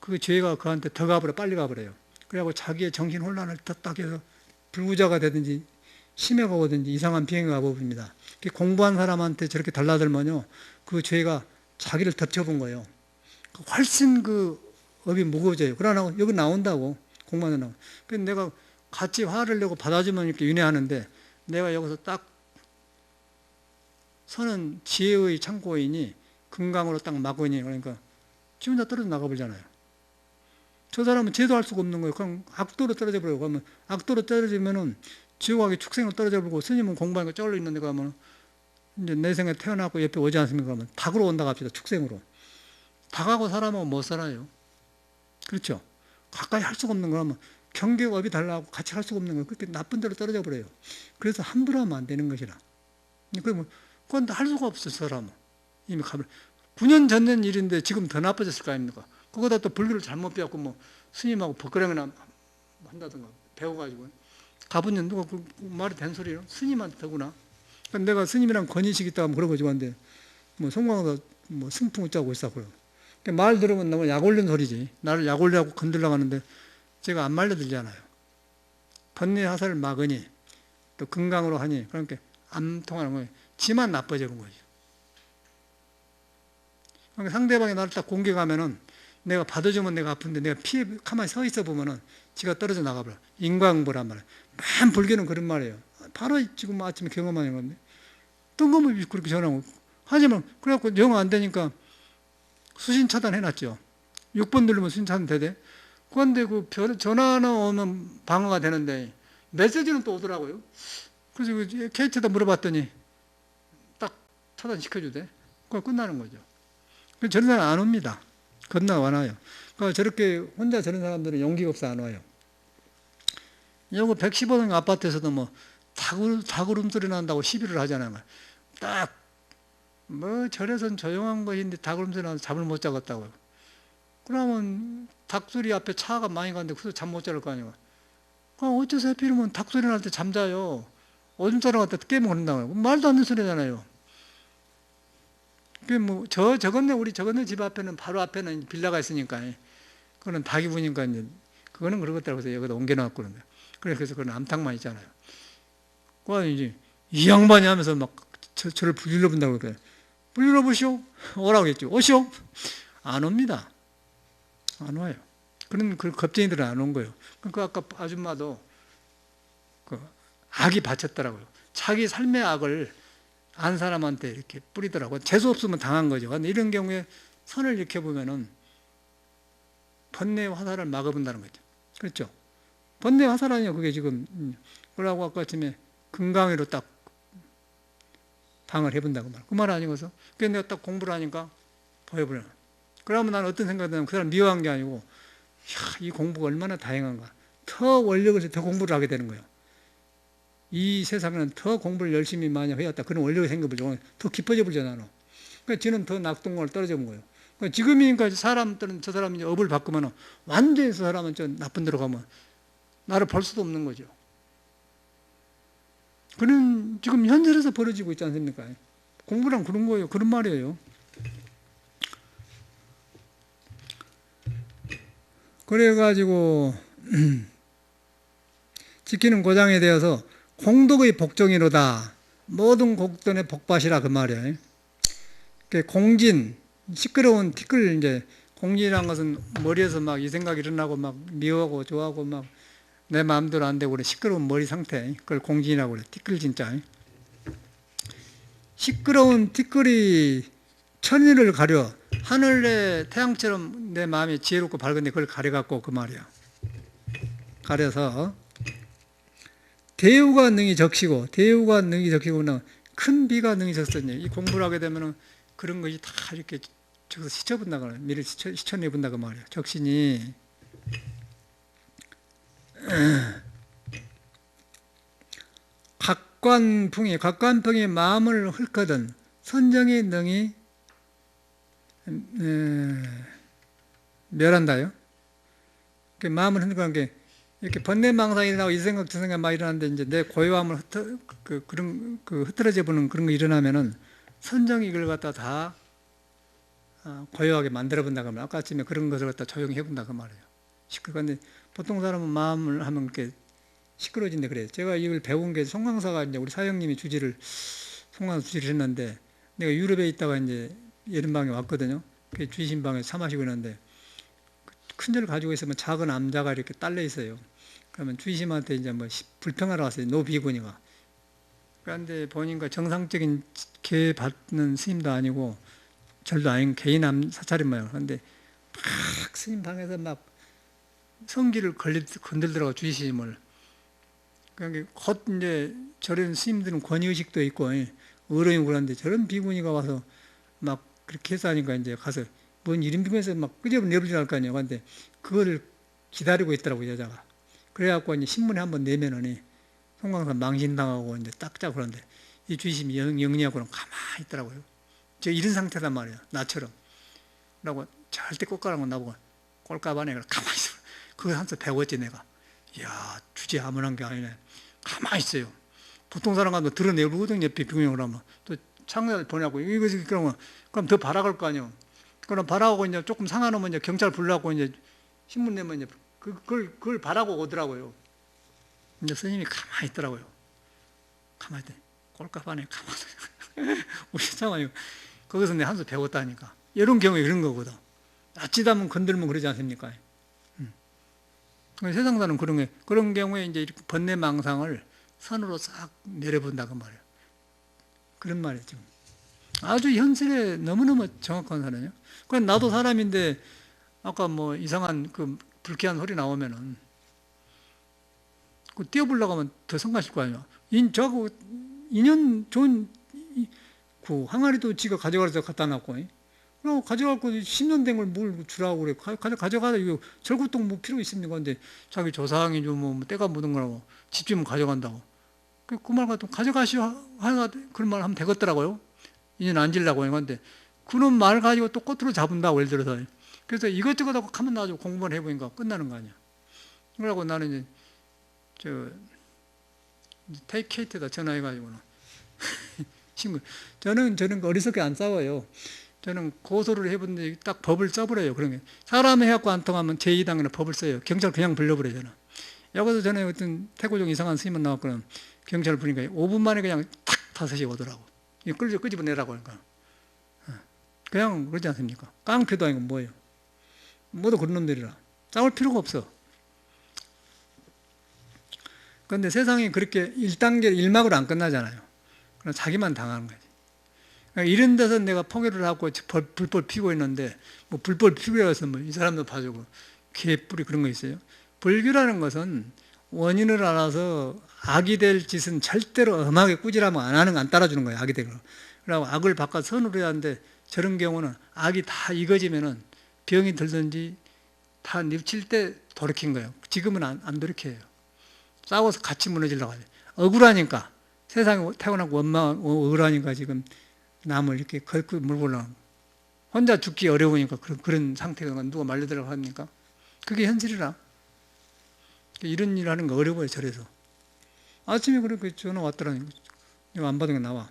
그 죄가 그한테 더 가버려 빨리 가버려요. 그래갖고 자기의 정신 혼란을 딱 해서 불구자가 되든지 심해가 오든지 이상한 비행이 가버립니다. 공부한 사람한테 저렇게 달라들면요 그 죄가 자기를 덮쳐본 거예요. 훨씬 그 업이 무거워져요. 그러나 여기 나온다고 공부하는 나고. 그래서 내가 같이 화를 내고 받아주면 이렇게 윤회하는데 내가 여기서 딱 선은 지혜의 창고이니 금강으로 딱 막으니 그러니까 지 혼자 떨어져 나가버리잖아요. 저 사람은 죄도 할 수가 없는 거예요. 그냥 악도로 떨어져 버려요. 그러면 악도로 떨어지면은 지옥하게 축생으로 떨어져 버리고 스님은 공부하니까 쩔러 있는데 가면 이제 내 생에 태어나고 옆에 오지 않습니까? 그러면 닭으로 온다고 합시다. 축생으로. 닭하고 사람하고 못 살아요. 그렇죠? 가까이 할 수가 없는 거라면 경계업이 달라고 같이 할 수가 없는 거예요. 그렇게 나쁜 데로 떨어져 버려요. 그래서 함부로 하면 안 되는 것이라. 그러면 그건 할 수가 없어요. 사람은. 이미 가버려. 9년 전된 일인데 지금 더 나빠졌을 거 아닙니까? 그거다 또 불교를 잘못 배웠고 뭐 스님하고 벗거랑이나 한다든가 배워가지고 가보면 누가 그 말이 된 소리예요? 스님한테 더구나. 그러니까 내가 스님이랑 건의식 있다고 하면 그런 거지 근데 뭐 송광도 뭐 승풍을 짜고 있었고요. 그러니까 말 들으면 너무 약 올린 소리지. 나를 약 올리라고 건들려고 하는데 제가 안 말려들잖아요. 번뇌 화살을 막으니 또 금강으로 하니 그러니까 안 통하는 거예요. 지만 나빠지는 거죠. 그러니까 상대방이 나를 딱 공격하면은 내가 받아주면 내가 아픈데 내가 피해 가만히 서 있어 보면은 지가 떨어져 나가버려. 인과응보란 말이에요. 만 불교는 그런 말이에요. 바로 지금 아침에 경험하는 건데 뜬금없이 그렇게 전화하고 하지만 그래갖고 영 안 되니까 수신 차단 해놨죠. 6번 누르면 수신 차단 되대. 그런데 그 전화는 오면 방어가 되는데 메시지는 또 오더라고요. 그래서 그 KT에다 물어봤더니 딱 차단시켜주대. 그거 끝나는 거죠. 저런 사람 안 옵니다. 건너와놔요. 그러니까 저렇게 혼자 저런 사람들은 용기가 없어 안 와요. 요거 115동 아파트에서도 뭐 자구름 소리 난다고 시비를 하잖아요. 딱 뭐 절에선 조용한 것인데 닭울음 소리 나서 잠을 못 자겠다고요. 그러면 닭소리 앞에 차가 많이 가는데 그래서 잠 못 잘 거 아니에요. 어째서 하필이면 닭소리 날 때 잠자요. 오줌 싸러 갔다 깨면 그런다고요. 말도 안 되는 소리잖아요. 그 뭐 저건네 우리 저건네 집 앞에는 바로 앞에는 빌라가 있으니까 그거는 닭이 부니까 이제 그거는 그러겠다고 해서 여기다 옮겨놨고 그런데 그래서 그건 암탉만 있잖아요. 그 이제 이 양반이 하면서 막 저를 불러 본다고 그래요. 불러 보시오. 오라고 했죠. 오시오. 안 옵니다. 안 와요. 그런 그 겁쟁이들은 안 온 거예요. 그 아까 아줌마도 그 악이 바쳤더라고요. 자기 삶의 악을 안 사람한테 이렇게 뿌리더라고요. 재수 없으면 당한 거죠. 근데 이런 경우에 선을 이렇게 보면은 번뇌 화살을 막아본다는 거죠. 그렇죠? 번뇌 화살 아니에요. 그게 지금 그러고 아까 아침에 금강위로 딱 방을 해본다고 말. 그 말 아니고서. 그래서 내가 딱 공부를 하니까 보여버려. 그러면 나는 어떤 생각이 드냐면 그 사람 미워한 게 아니고, 이 공부가 얼마나 다양한가. 더 원력을 더 공부를 하게 되는 거예요. 이 세상에는 더 공부를 열심히 많이 해왔다. 그런 원력이 생겨버리죠. 더 깊어져 버리잖아. 그러니까 지는 더 낙동강을 떨어져 본 거예요. 그러니까 지금이니까 사람들은 저 사람이 이제 업을 바꾸면 완전히 저 사람은 저 나쁜 데로 가면 나를 볼 수도 없는 거죠. 그런 지금 현실에서 벌어지고 있지 않습니까? 공부란 그런 거예요. 그런 말이에요. 그래가지고 지키는 고장에 대해서 공덕의 복종이로다. 모든 곡선의 복밭이라 그 말이에요. 공진, 시끄러운 티끌, 이제 공진이라는 것은 머리에서 막 이 생각이 일어나고 막 미워하고 좋아하고 막 내 마음대로 안 되고 그래. 시끄러운 머리 상태. 그걸 공진이라고 그래. 티끌 진짜. 시끄러운 티끌이 천일을 가려. 하늘의 태양처럼 내 마음이 지혜롭고 밝은데 그걸 가려갖고 그 말이야. 가려서 대우가 능히 적시고, 대우가 능히 적시고는 큰 비가 능히 적었냐. 이 공부를 하게 되면은 그런 것이 다 이렇게 저기서 스쳐본다고 그래. 미리 스쳐내본다고 말이야. 적신이 각관풍이 마음을 훑거든 선정이 능히 멸한다요. 마음을 훑는 게 이렇게 번뇌망상이 일어나고 이 생각 저 생각 막 일어나는데 이제 내 고요함을 흐트러져 보는 그런 거 일어나면은 선정이 이걸 갖다 다 고요하게 만들어 본다고 하면 아까 아침에 그런 것을 갖다 조용히 해본다고 말이에요. 시끄러운데 보통 사람은 마음을 하면 이렇게 시끄러진데 그래요. 제가 이걸 배운 게 송강사가 이제 우리 사형님이 송강사 주지를 했는데 내가 유럽에 있다가 이제 여름방에 왔거든요. 그 주의신방에 차 마시고 있는데 큰절 가지고 있으면 작은 암자가 이렇게 딸려 있어요. 그러면 주의심한테 이제 뭐 불평하러 왔어요. 노비군이가. 그런데 보니까 정상적인 개 받는 스님도 아니고 절도 아닌 개인 사찰인마요. 그런데 막 스님 방에서 막 성기를 건들더라고 주의심을. 그러니까 곧 이제 저런 스님들은 권위의식도 있고 어른이고 그러는데 저런 비구니가 와서 막 그렇게 해서 하니까 이제 가서 뭔 이름비면서 막 끄집어내버리지 않을 거 아니에요. 근데 그거를 기다리고 있더라고 여자가. 그래갖고 이제 신문에 한번 내면은 송강사 망신당하고 이제 딱자 그런데 이 주의심이 영리하고는 가만히 있더라고요. 저 이런 상태란 말이에요. 나처럼. 그러고 절대 꼴까라고 나보고 꼴까봐네. 가만히 있어. 그걸 한번 배웠지 내가. 이야 주제 아무런 게 아니네. 가만히 있어요. 보통 사람 가면 드러내거든요. 비평을 하면 또 창을 보내고 이것이 그러면 그럼 더 바라갈 거 아니에요. 그럼 바라고 이제 조금 상하면 이제 경찰 불러고 이제 신문 내면 이제 그걸 바라고 오더라고요. 이제 스님이 가만히 있더라고요. 가만히 있더니 꼴값하네 가만히. 우리 사람이 거기서 내 한수 배웠다니까. 이런 경우에 이런 거거든. 아찌다면 건들면 그러지 않습니까? 세상 사는 그런 경우에 이제 이렇게 번뇌망상을 선으로 싹 내려본다고 말이에요. 그런 말이죠. 아주 현실에 너무너무 정확한 사람이에요. 그건 나도 사람인데 아까 뭐 이상한 그 불쾌한 소리 나오면은 그 띄워보려고 하면 더 성가실 거 아니에요. 저하고 인연 좋은 그 항아리도 지가 가져가서 갖다 놨고 그럼 가져갈 거 10년 된 걸 뭘 주라고 그래. 가져가다 이거 절구동 뭐 필요 있습니까? 근데 자기 조상이 좀 뭐 때가 묻은 거라고 집주면 가져간다고. 그 말 같으면 가져가시오 하나 그런 말 하면 되겠더라고요. 인연 안 질라고 근데 그런 말 가지고 또 꼬투로 잡은다고 예를 들어서. 그래서 이것저것 하고 가면 나중에 공부를 해보니까 끝나는 거 아니야. 그러고 나는 이제 테이크케이트에다 전화해가지고는 친구 저는 어리석게 안 싸워요. 저는 고소를 해본데 딱 법을 써버려요. 그런 게 사람이 해갖고 안 통하면 제2당이나 법을 써요. 경찰 그냥 불러버려요. 저는 여기서 전에 어떤 태고종 이상한 스님은 나왔거든. 경찰 부르니까 5분 만에 그냥 탁 다섯이 오더라고. 끄집어내라고 하니까 그냥 그러지 않습니까? 깡패도 아니고 뭐예요. 모두 그런 놈들이라 싸울 필요가 없어. 그런데 세상이 그렇게 1단계 1막으로 안 끝나잖아요. 그럼 자기만 당하는 거지. 그러니까 이런 데서 내가 포기를 하고 불법 피고 있는데 뭐 불법 피고해서 뭐 이 사람도 봐주고 개뿔이 그런 거 있어요. 불교라는 것은 원인을 알아서 악이 될 짓은 절대로 엄하게 꾸지람을 안 따라주는 거예요. 악이 되고. 그러고 악을 바꿔 선으로 해야 하는데 저런 경우는 악이 다 익어지면은 병이 들든지 다 뉘칠 때 돌이킨 거예요. 지금은 안 돌이켜요. 싸워서 같이 무너지려고 하죠. 억울하니까 세상에 태어나고 억울하니까 지금 남을 이렇게 걸고 물고 올라가고 혼자 죽기 어려우니까 그런 상태가 누가 말려들라고 합니까? 그게 현실이라. 이런 일 하는 거 어려워요. 절에서 아침에 그렇게 전화 왔더라니까. 내가 안 받은 게 나와.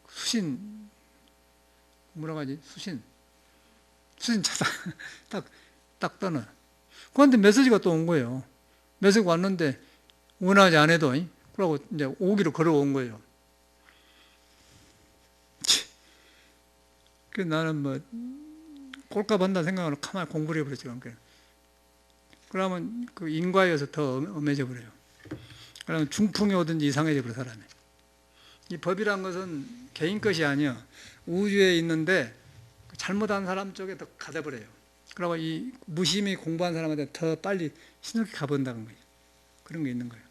수신 뭐라고 하지? 수신 차단 딱 떠나. 그런데 메시지가 또 온 거예요. 메시지가 왔는데 원하지 않아도 그러고 이제 오기로 걸어온 거예요. 그 나는 뭐 꼴값 한다 생각으로 가만히 공부를 해버렸지. 그러면 그 인과에서 더 엄해져 버려요. 그러면 중풍이 오든지 이상해져 버려 사람이. 이 법이란 것은 개인 것이 아니야. 우주에 있는데 잘못한 사람 쪽에 더 가져버려요. 그러고 이 무심히 공부한 사람한테 더 빨리 신속히 가본다는 거예요. 그런 게 있는 거예요.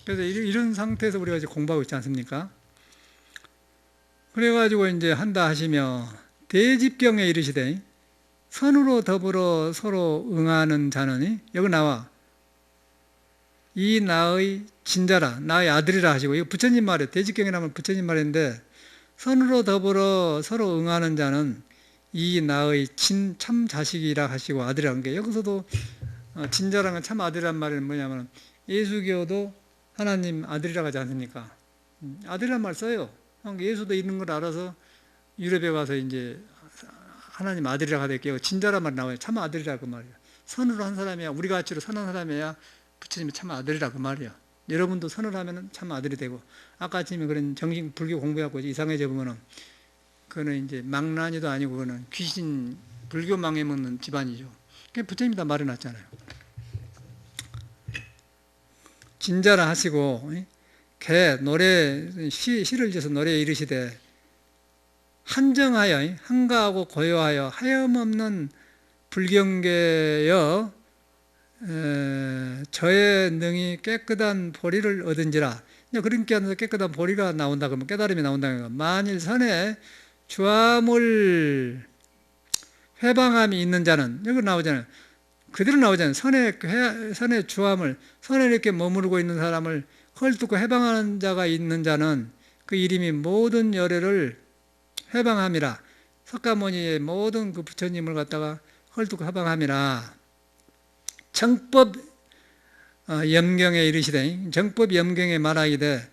그래서 이런 상태에서 우리가 이제 공부하고 있지 않습니까? 그래가지고 이제 한다 하시며 대집경에 이르시되 선으로 더불어 서로 응하는 자는 여기 나와 이 나의 진자라 나의 아들이라 하시고 이거 부처님 말이에요. 대집경이라면 부처님 말인데 선으로 더불어 서로 응하는 자는 이 나의 참 자식이라 하시고 아들이라는 게 여기서도 진자라는 건 참 아들이란 말은 뭐냐면 예수교도 하나님 아들이라고 하지 않습니까? 아들이란 말 써요. 예수도 있는 걸 알아서 유럽에 가서 이제 하나님 아들이라고 하대요. 진자란 말 나와요. 참 아들이라 그 말이에요. 선으로 한 사람이야. 우리 가치로 선한 사람이야. 부처님이 참 아들이라 그 말이야. 여러분도 선을 하면 참 아들이 되고 아까 아침에 그런 정식 불교 공부하고 이상해져 보면은 그거는 이제 망나니도 아니고 그거는 귀신 불교 망해 먹는 집안이죠. 그게 부처님이 다 말해놨잖아요. 진자라 하시고 개 노래 시를 지어서 노래에 이르시되 한정하여 한가하고 고요하여 하염없는 불경계여 저의 능히 깨끗한 보리를 얻은지라. 그러니까 깨끗한 보리가 나온다 그러면 깨달음이 나온다는 거. 만일 선에 주함을 회방함이 있는 자는 여기 나오잖아요. 그대로 나오잖아요. 선의 주함을 선에 이렇게 머무르고 있는 사람을 헐뜯고 해방하는 자가 있는 자는 그 이름이 모든 열애를 해방함이라. 석가모니의 모든 그 부처님을 갖다가 헐뜯고 해방함이라. 정법 염경에 이르시되 정법 염경에 말하기되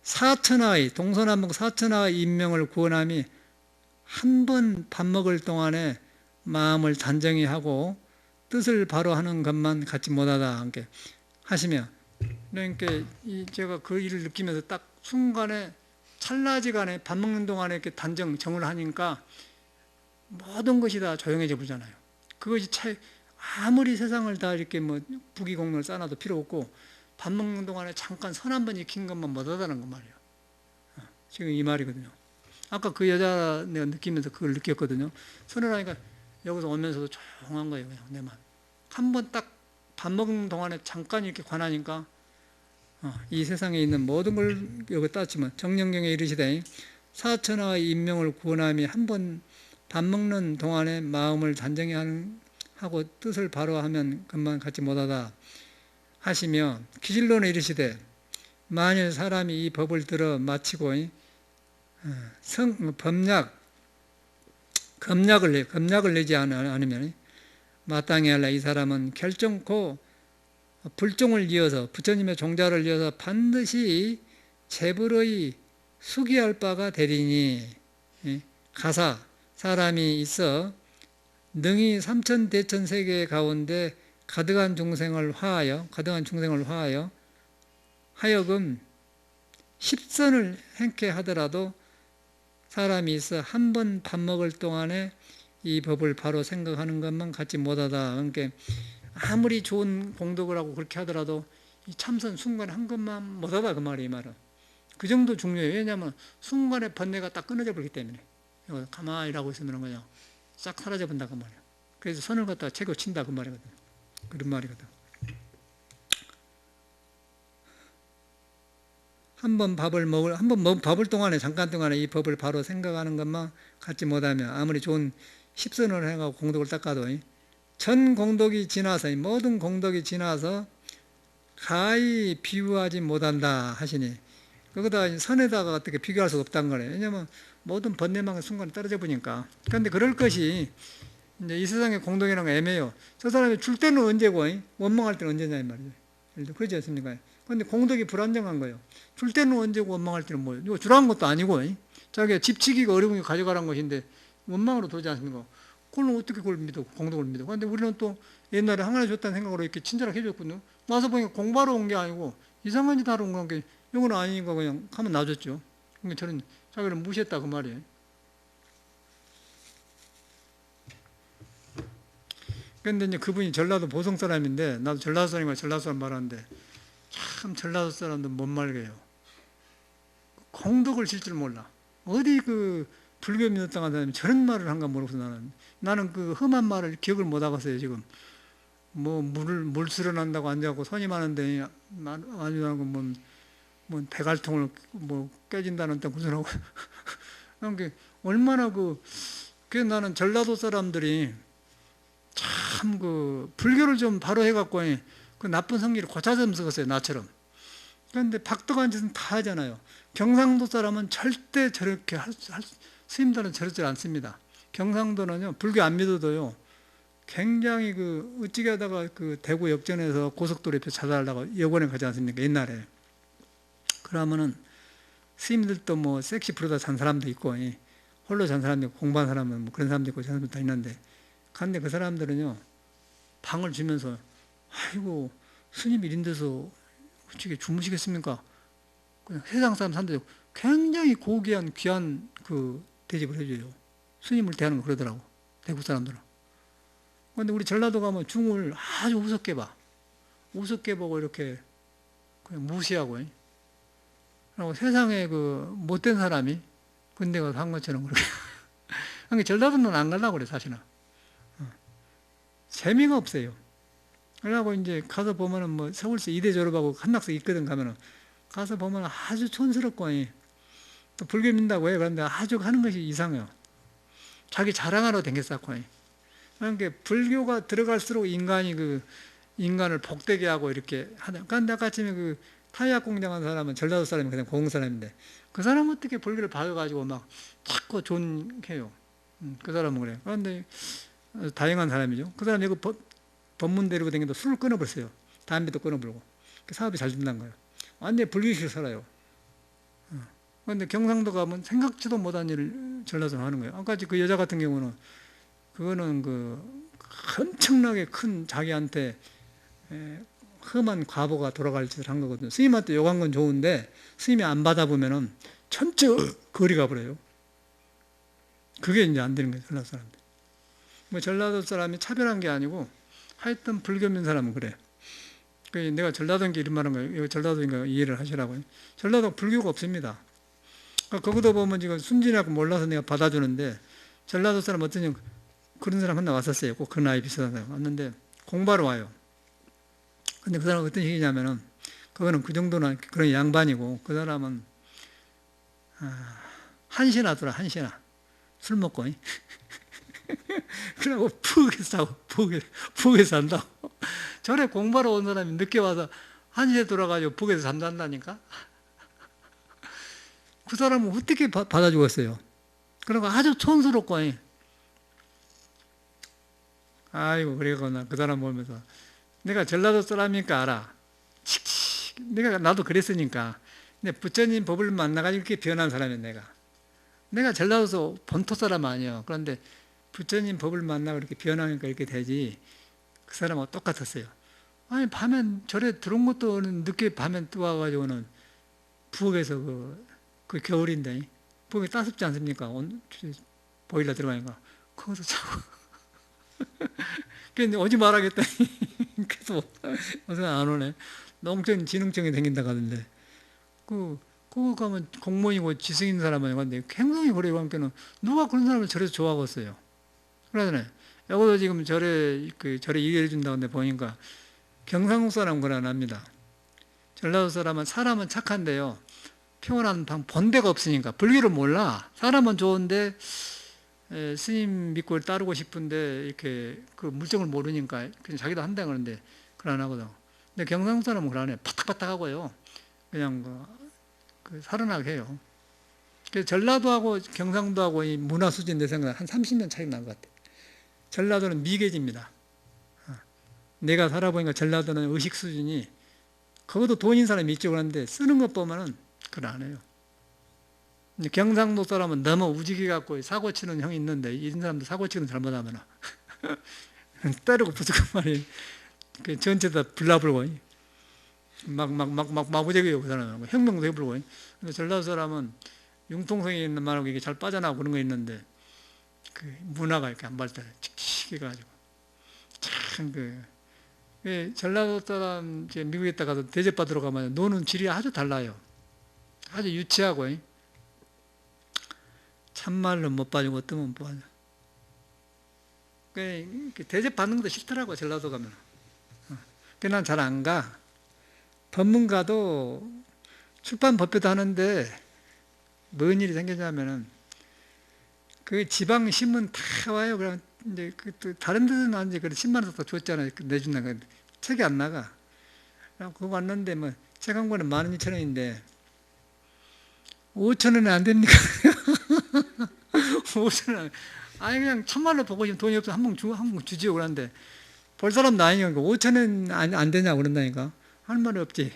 사천하의 동서남북 사천하의 인명을 구원함이 한 번 밥 먹을 동안에 마음을 단정히 하고 뜻을 바로 하는 것만 갖지 못하다 함께 하시며 그러니까 제가 그 일을 느끼면서 딱 순간에 찰나지간에 밥 먹는 동안에 이렇게 정을 하니까 모든 것이 다 조용해져 보잖아요. 그것이 아무리 세상을 다 이렇게 뭐 부귀공명을 쌓아놔도 필요 없고 밥 먹는 동안에 잠깐 선 한 번 익힌 것만 못하다는 거 말이에요. 지금 이 말이거든요. 아까 그 여자 내가 느끼면서 그걸 느꼈거든요. 선을 하니까 여기서 오면서도 조용한 거예요. 그냥 내 마음. 한 번 딱 밥 먹는 동안에 잠깐 이렇게 관하니까 이 세상에 있는 모든 걸 여기 따지면 정령경에 이르시되 사천하의 인명을 구원함이 한 번 밥 먹는 동안에 마음을 단정히 하고 뜻을 바로 하면 그만 갖지 못하다 하시며 기질론에 이르시되 만일 사람이 이 법을 들어 마치고 검약을 내지 않으면 마땅히 할라. 이 사람은 결정코 불종을 이어서 부처님의 종자를 이어서 반드시 재불의 수기할 바가 되리니 가사 사람이 있어 능히 삼천대천 세계 가운데 가득한 중생을 화하여 하여금 십선을 행케 하더라도 사람이 있어 한 번 밥 먹을 동안에 이 법을 바로 생각하는 것만 갖지 못하다. 그러니까 아무리 좋은 공덕을 하고 그렇게 하더라도 이 참선 순간에 한 것만 못하다 그 말이에요. 이 말은 그 정도 중요해요. 왜냐하면 순간에 번뇌가 딱 끊어져 버리기 때문에 가만히 일하고 있으면 그냥 싹 사라져 본다 그 말이에요. 그래서 선을 갖다가 채고친다 그 말이거든. 그런 말이거든. 한 번 밥을 동안에 잠깐 동안에 이 법을 바로 생각하는 것만 갖지 못하면 아무리 좋은 십선을 해가고 공덕을 닦아도 전 공덕이 지나서 모든 공덕이 지나서 가히 비유하지 못한다 하시니 그거다 선에다가 어떻게 비교할 수 없다는 거예요. 왜냐하면 모든 번뇌망의 순간에 떨어져 보니까. 그런데 그럴 것이 이제 이 세상의 공덕이라는 거 애매해요. 저 사람이 줄 때는 언제고 원망할 때는 언제냐 이 말이죠. 그렇지 않습니까? 그런데 공덕이 불안정한 거예요. 줄 때는 언제고 원망할 때는 뭐예요? 이거 주라는 것도 아니고 자기가 집치기가 어려운 게 가져가라는 것인데 원망으로 들지 않습니까? 그걸 어떻게 그걸 믿어? 공덕을 믿어? 근데 우리는 또 옛날에 하나님 줬다는 생각으로 이렇게 친절하게 해줬거든요. 와서 보니까 공부하러 온 게 아니고 이상한 짓 하러 온 게 이건 아니니까 그냥 가면 놔줬죠. 그러니까 저는 자기를 무시했다 그 말이에요. 그런데 이제 그분이 전라도 보성 사람인데 나도 전라도 사람이니까 전라도 사람 말하는데 참 전라도 사람도 못 말게요. 공덕을 질 줄 몰라. 어디 그 불교 믿었다는 사람이 저런 말을 한가 모르고서 나는 그 험한 말을 기억을 못 하겠어요 지금. 뭐 물 수련한다고 앉아갖고 선임하는데 아니라고 뭐 대갈통을 뭐 깨진다는 데 구슬하고 그러니까 얼마나 그래서 나는 전라도 사람들이 참 그 불교를 좀 바로 해갖고 그 나쁜 성질을 고쳐서 쓰겠어요 나처럼. 그런데 박덕한 짓은 다 하잖아요. 경상도 사람은 절대 저렇게 스님들은 저러지 않습니다. 경상도는요 불교 안 믿어도요 굉장히 그 어찌게 하다가 그 대구 역전에서 고속도로 옆에 찾아가려고 여관에 가지 않습니까 옛날에. 그러면은 스님들도 뭐 섹시 부르다 잔 사람도 있고 홀로 잔 사람도 있고 공부한 사람은 뭐 그런 사람도 있고 저런 사람도 다 있는데 근데 그 사람들은요 방을 주면서 아이고 스님 이런 데서 어떻게 주무시겠습니까? 그냥 세상 사람 산데 굉장히 고귀한 귀한 그 대접을 해줘요. 스님을 대하는 거 그러더라고 대구 사람들은. 근데 우리 전라도 가면 중을 아주 우습게 봐. 우습게 보고 이렇게 그냥 무시하고 그리고 세상에 그 못된 사람이 군대 가서 한 것처럼 그렇게 그러니까 전라도는 안 가려고 그래 사실은. 재미가 없어요. 그러고 이제 가서 보면은 뭐 서울시 이대 졸업하고 한낙석 있거든 가면은 가서 보면 아주 촌스럽고 또 불교 믿는다고 해. 그런데 아주 하는 것이 이상해요. 자기 자랑하러 댕겼었고 그러니까 불교가 들어갈수록 인간을 복되게 하고 이렇게 하다. 그런데 아까 아침에 그 타이약 공장한 사람은 전라도 사람이 그냥 고흥 사람인데 그 사람은 어떻게 불교를 받아가지고 막 자꾸 존해요. 그 사람은 그래요. 그런데 다양한 사람이죠. 그 사람 여기 법문 데리고 다니면서 술을 끊어버렸어요. 담배도 끊어버리고. 사업이 잘 된다는 거예요. 완전히 불교식으로 살아요. 그런데 경상도 가면 생각지도 못한 일을 전라도는 하는 거예요. 아까 그 여자 같은 경우는 그거는 그 엄청나게 큰 자기한테 험한 과보가 돌아갈 짓을 한 거거든요. 스님한테 욕한 건 좋은데 스님이 안 받아보면은 전체 거리 가버려요. 그게 이제 안 되는 거예요. 전라도 사람들. 뭐 전라도 사람이 차별한 게 아니고 하여튼 불교 믿는 사람은 그래. 내가 전라도인 게 이런 말한 거예요. 이거 전라도인가 이해를 하시라고요. 전라도 불교가 없습니다. 거기도 보면 지금 순진하고 몰라서 내가 받아주는데 전라도 사람 어떠냐 그런 사람 하나 왔었어요. 꼭 그 나이 비슷한 사람 왔는데 공부하러 와요. 근데 그 사람은 어떤 식이냐면은 그거는 그 정도는 그런 양반이고 그 사람은 한시나 돌아 한시나 술 먹고 그러고 푹에서 자고 푹에서 잔다고. 전에 공부하러 온 사람이 늦게 와서 한시에 돌아가지고 푹에서 잠잔다니까. 그 사람은 어떻게 받아주겠어요. 그러고 아주 촌스럽고 아이고 그래고 나 그 사람 보면서 내가 전라도 사람이니까 알아. 나도 그랬으니까. 근데 부처님 법을 만나가지고 이렇게 변한 사람이야 내가 전라도에서 본토 사람 아니에요. 그런데 부처님 법을 만나고 이렇게 변하니까 이렇게 되지. 그 사람하고 똑같았어요. 아니 밤엔 절에 들어온 것도 늦게 밤엔 또 와가지고는 부엌에서 그 겨울인데 부엌에 따숩지 않습니까? 보일러 들어가니까 거기서 자고. 근데 오지 말아야겠다니 계속 어서 안 오네. 농촌진흥청에 다닌다 가던데 그거 가면 공무원이고 지성 있는 사람은 근데 행동이 그래요. 그러니까 누가 그런 사람을 절에서 좋아하겠어요. 그러잖아요. 여기도 지금 절에 일해를 준다는데 보니까 경상도 사람은 그래 안 합니다. 전라도 사람은 착한데요. 표현하는 본데가 없으니까 불교를 몰라. 사람은 좋은데 스님 믿고 따르고 싶은데 이렇게 그 물정을 모르니까 그냥 자기도 한다 그러는데 그걸 안 하거든. 근데 경상도 사람은 그러네. 바닥바닥하고요. 그냥 살아나게 해요. 그래서 전라도하고 경상도하고 이 문화 수준 내 생각에 한 30년 차이 난 것 같아. 전라도는 미개지입니다. 내가 살아보니까 전라도는 의식 수준이 거기도 돈인 사람이 있죠. 그런데 쓰는 것 보면은 그걸 안 해요. 경상도 사람은 너무 우지기 갖고 사고 치는 형이 있는데, 이런 사람도 사고 치는 잘못하면 때리고 부수고 말이에요. 그 전체 다 불나불고 마구제기요. 그 사람은 혁명도 해불고. 전라도 사람은 융통성이 있는 말하고 이게 잘 빠져나가고 그런 거 있는데, 그 문화가 이렇게 안 발달해. 칙칙해 가지고 참 전라도 사람 미국에 있다 가서 대접받으러 가면 노는 질이 아주 달라요. 아주 유치하고 참말로 못 빠지고 어떠면 못 빠져. 대접받는 것도 싫더라고, 전라도 가면. 그래서 난 잘 안 가. 법문가도 출판 법회도 하는데 뭔 일이 생기냐면은 그 지방 신문 다 와요. 그럼 이제 또 다른 데는 이제 그 10만 원 더 줬잖아요. 내준다. 책이 안 나가. 그거 왔는데 뭐 책 한 권에 12,000원인데 5,000원이 안 됩니까? 5,000원. 아니 그냥 1,000만 원 보고 싶으면 돈이 없어 한 번 주지요. 그러는데 볼 사람도 아니니까 5,000원 안 되냐고 그런다니까. 할 말이 없지.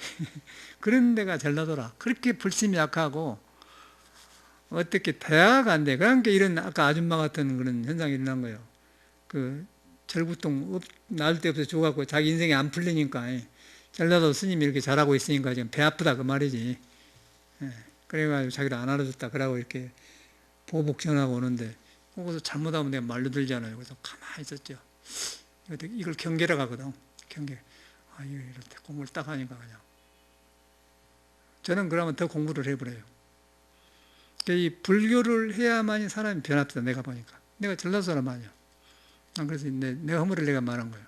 그런 데가 전라도라. 그렇게 불심이 약하고 어떻게 대화가 안 돼. 그러니까 이런 아까 아줌마 같은 그런 현상이 일어난 거예요. 그 절구통 나올 때 없어 줘갖고 자기 인생이 안 풀리니까 전라도 스님이 이렇게 잘하고 있으니까 지금 배 아프다 그 말이지. 그래가지고 자기를 안 알아줬다 그러고 이렇게 보복 전화가 오는데 거기서 잘못하면 내가 말로 들잖아요. 그래서 가만히 있었죠. 이걸 경계라고 하거든. 경계. 이렇게 공부를 딱 하니까 그냥. 저는 그러면 더 공부를 해버려요. 이 불교를 해야만이 사람이 변합니다. 내가 보니까. 내가 전라도 사람 아니야. 그래서 내 허물을 내가 말한 거예요.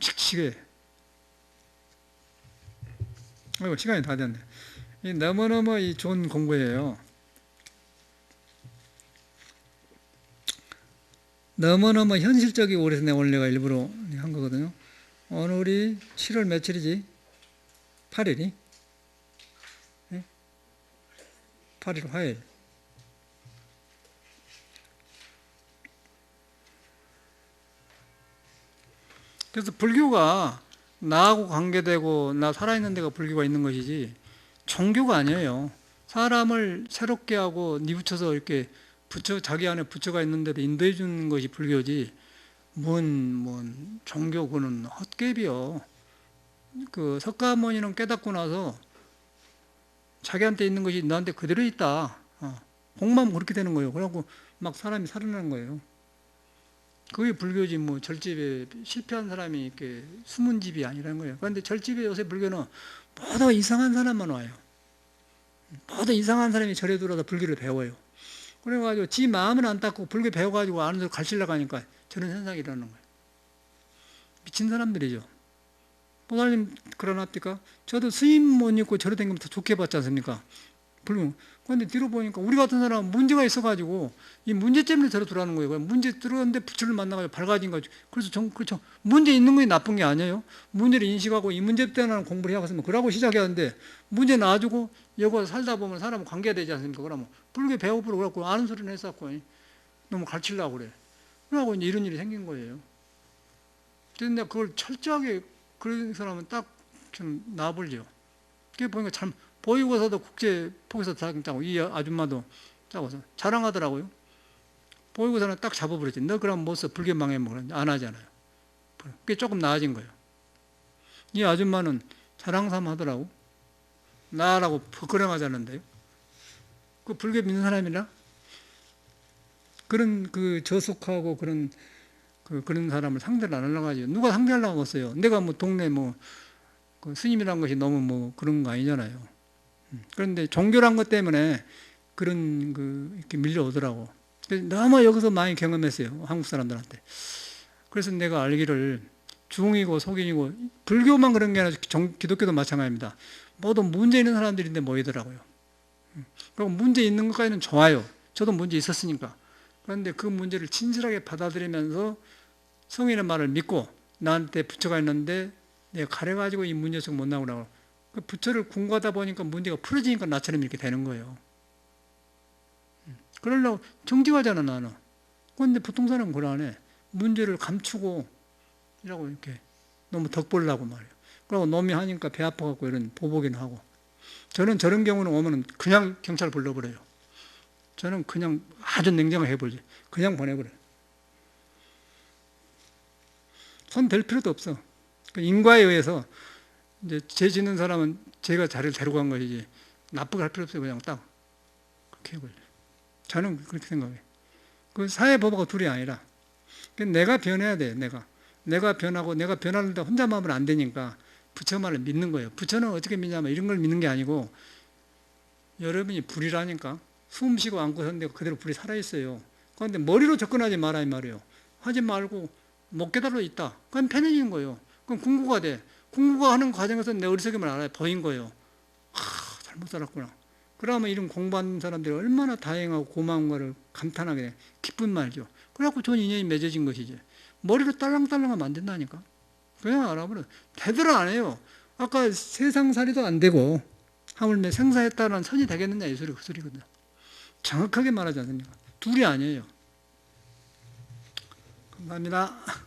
씩씩해. 시간이 다 됐네. 너무너무 좋은 공부예요. 너무너무 현실적이고 그래서 오늘 내가 일부러 한 거거든요. 오늘이 7월 며칠이지? 8일이? 8일 화요일. 그래서 불교가 나하고 관계되고 나 살아있는 데가 불교가 있는 것이지 종교가 아니에요. 사람을 새롭게 하고 뉘우쳐서 이렇게 자기 안에 부처가 있는 데로 인도해 주는 것이 불교지 뭔 종교 그는 헛개비요. 그 석가모니는 깨닫고 나서 자기한테 있는 것이 나한테 그대로 있다. 공부하면 그렇게 되는 거예요. 그래갖고 막 사람이 살아나는 거예요. 그게 불교지 뭐 절집에 실패한 사람이 이렇게 숨은 집이 아니라는 거예요. 그런데 절집에 요새 불교는 모두 이상한 사람만 와요. 모두 이상한 사람이 절에 들어와서 불교를 배워요. 그래가지고 지 마음은 안 닦고 불교 배워가지고 아는 데로 가시려고 하니까 저런 현상이 일어나는 거예요. 미친 사람들이죠. 보살님 그러나니까 저도 스님 못 입고 절에 다니면 더 좋게 봤지 않습니까? 불교. 그런데 뒤로 보니까 우리 같은 사람은 문제가 있어가지고 이 문제 때문에 절에 들어가는 거예요. 문제 들어왔는데 부처를 만나가지고 밝아진 거죠. 그래서 그렇죠. 문제 있는 게 나쁜 게 아니에요. 문제를 인식하고 이 문제 때문에 공부를 해야겠으면 그러고 시작해야 하는데 문제 놔주고 여기 살다 보면 사람은 관계가 되지 않습니까? 그러면 불교 배워보러 그래갖고 아는 소리는 했었고 너무 가르치려고 그래. 그러고 이제 이런 일이 생긴 거예요. 그런데 그걸 철저하게 그런 사람은 딱 좀 놔버리죠. 그게 보니까 참 보이고서도 국제 포기서 짜고 이 아줌마도 짜고서 자랑하더라고요. 보이고서는 딱 잡아버렸지. 너 그럼 못 써. 불교 망해 뭐 안 하잖아요. 그게 조금 나아진 거예요. 이 아줌마는 자랑삼 하더라고. 나라고 부끄러워하자는데요. 그 불교 믿는 사람이라 그런 그 저속하고 그런 사람을 상대를 안 하려고 하죠. 누가 상대하려고 하겠어요. 내가 뭐 동네 그 스님이란 것이 너무 뭐 그런 거 아니잖아요. 그런데 종교란 것 때문에 그런 이렇게 밀려오더라고. 너무 여기서 많이 경험했어요. 한국 사람들한테. 그래서 내가 알기를 중이고 속인이고 불교만 그런 게 아니라 기독교도 마찬가지입니다. 모두 문제 있는 사람들인데 모이더라고요. 그리고 문제 있는 것까지는 좋아요. 저도 문제 있었으니까. 그런데 그 문제를 진실하게 받아들이면서 성인의 말을 믿고 나한테 부처가 있는데 내가 가려가지고 이 문제 속 못 나오라고. 그 부처를 궁구하다 보니까 문제가 풀어지니까 나처럼 이렇게 되는 거예요. 그러려고 정직하잖아 나는. 그런데 보통 사람은 그걸 안 해. 문제를 감추고 이라고 이렇게 너무 덕 보려고 말이에요. 그러고 놈이 하니까 배 아파갖고 이런 보복이나 하고. 저는 저런 경우는 오면은 그냥 경찰 불러버려요. 저는 그냥 아주 냉정하게 해버리죠. 그냥 보내버려요. 손 댈 필요도 없어. 인과에 의해서 이제 죄 짓는 사람은 제가 자리를 데리고 간 것이지 나쁘게 할 필요 없어요. 그냥 딱 그렇게 해버려요. 저는 그렇게 생각해요. 그 사회법하고 둘이 아니라 내가 변해야 돼. 내가 변하고 내가 변하는데 혼자 마음은 안 되니까 부처 말을 믿는 거예요. 부처는 어떻게 믿냐면 이런 걸 믿는 게 아니고 여러분이 불이라니까 숨 쉬고 안고 섰는데 그대로 불이 살아있어요. 그런데 머리로 접근하지 마라 이 말이에요. 하지 말고 못 깨달아 있다. 그럼 편해지는 거예요. 그럼 궁구가 돼. 궁구가 하는 과정에서 내 어리석임을 알아요. 보인 거예요. 잘못 살았구나. 그러면 이런 공부하는 사람들이 얼마나 다행하고 고마운가를 감탄하게 돼. 기쁜 말이죠. 그래갖고 좋은 인연이 맺어진 것이지. 머리로 딸랑딸랑하면 안 된다니까. 그냥 알아버려. 대들 안 해요. 아까 세상살이도 안 되고 하물며 생사했다는 선이 되겠느냐 이 소리 그 소리거든요. 정확하게 말하지 않습니까? 둘이 아니에요. 감사합니다.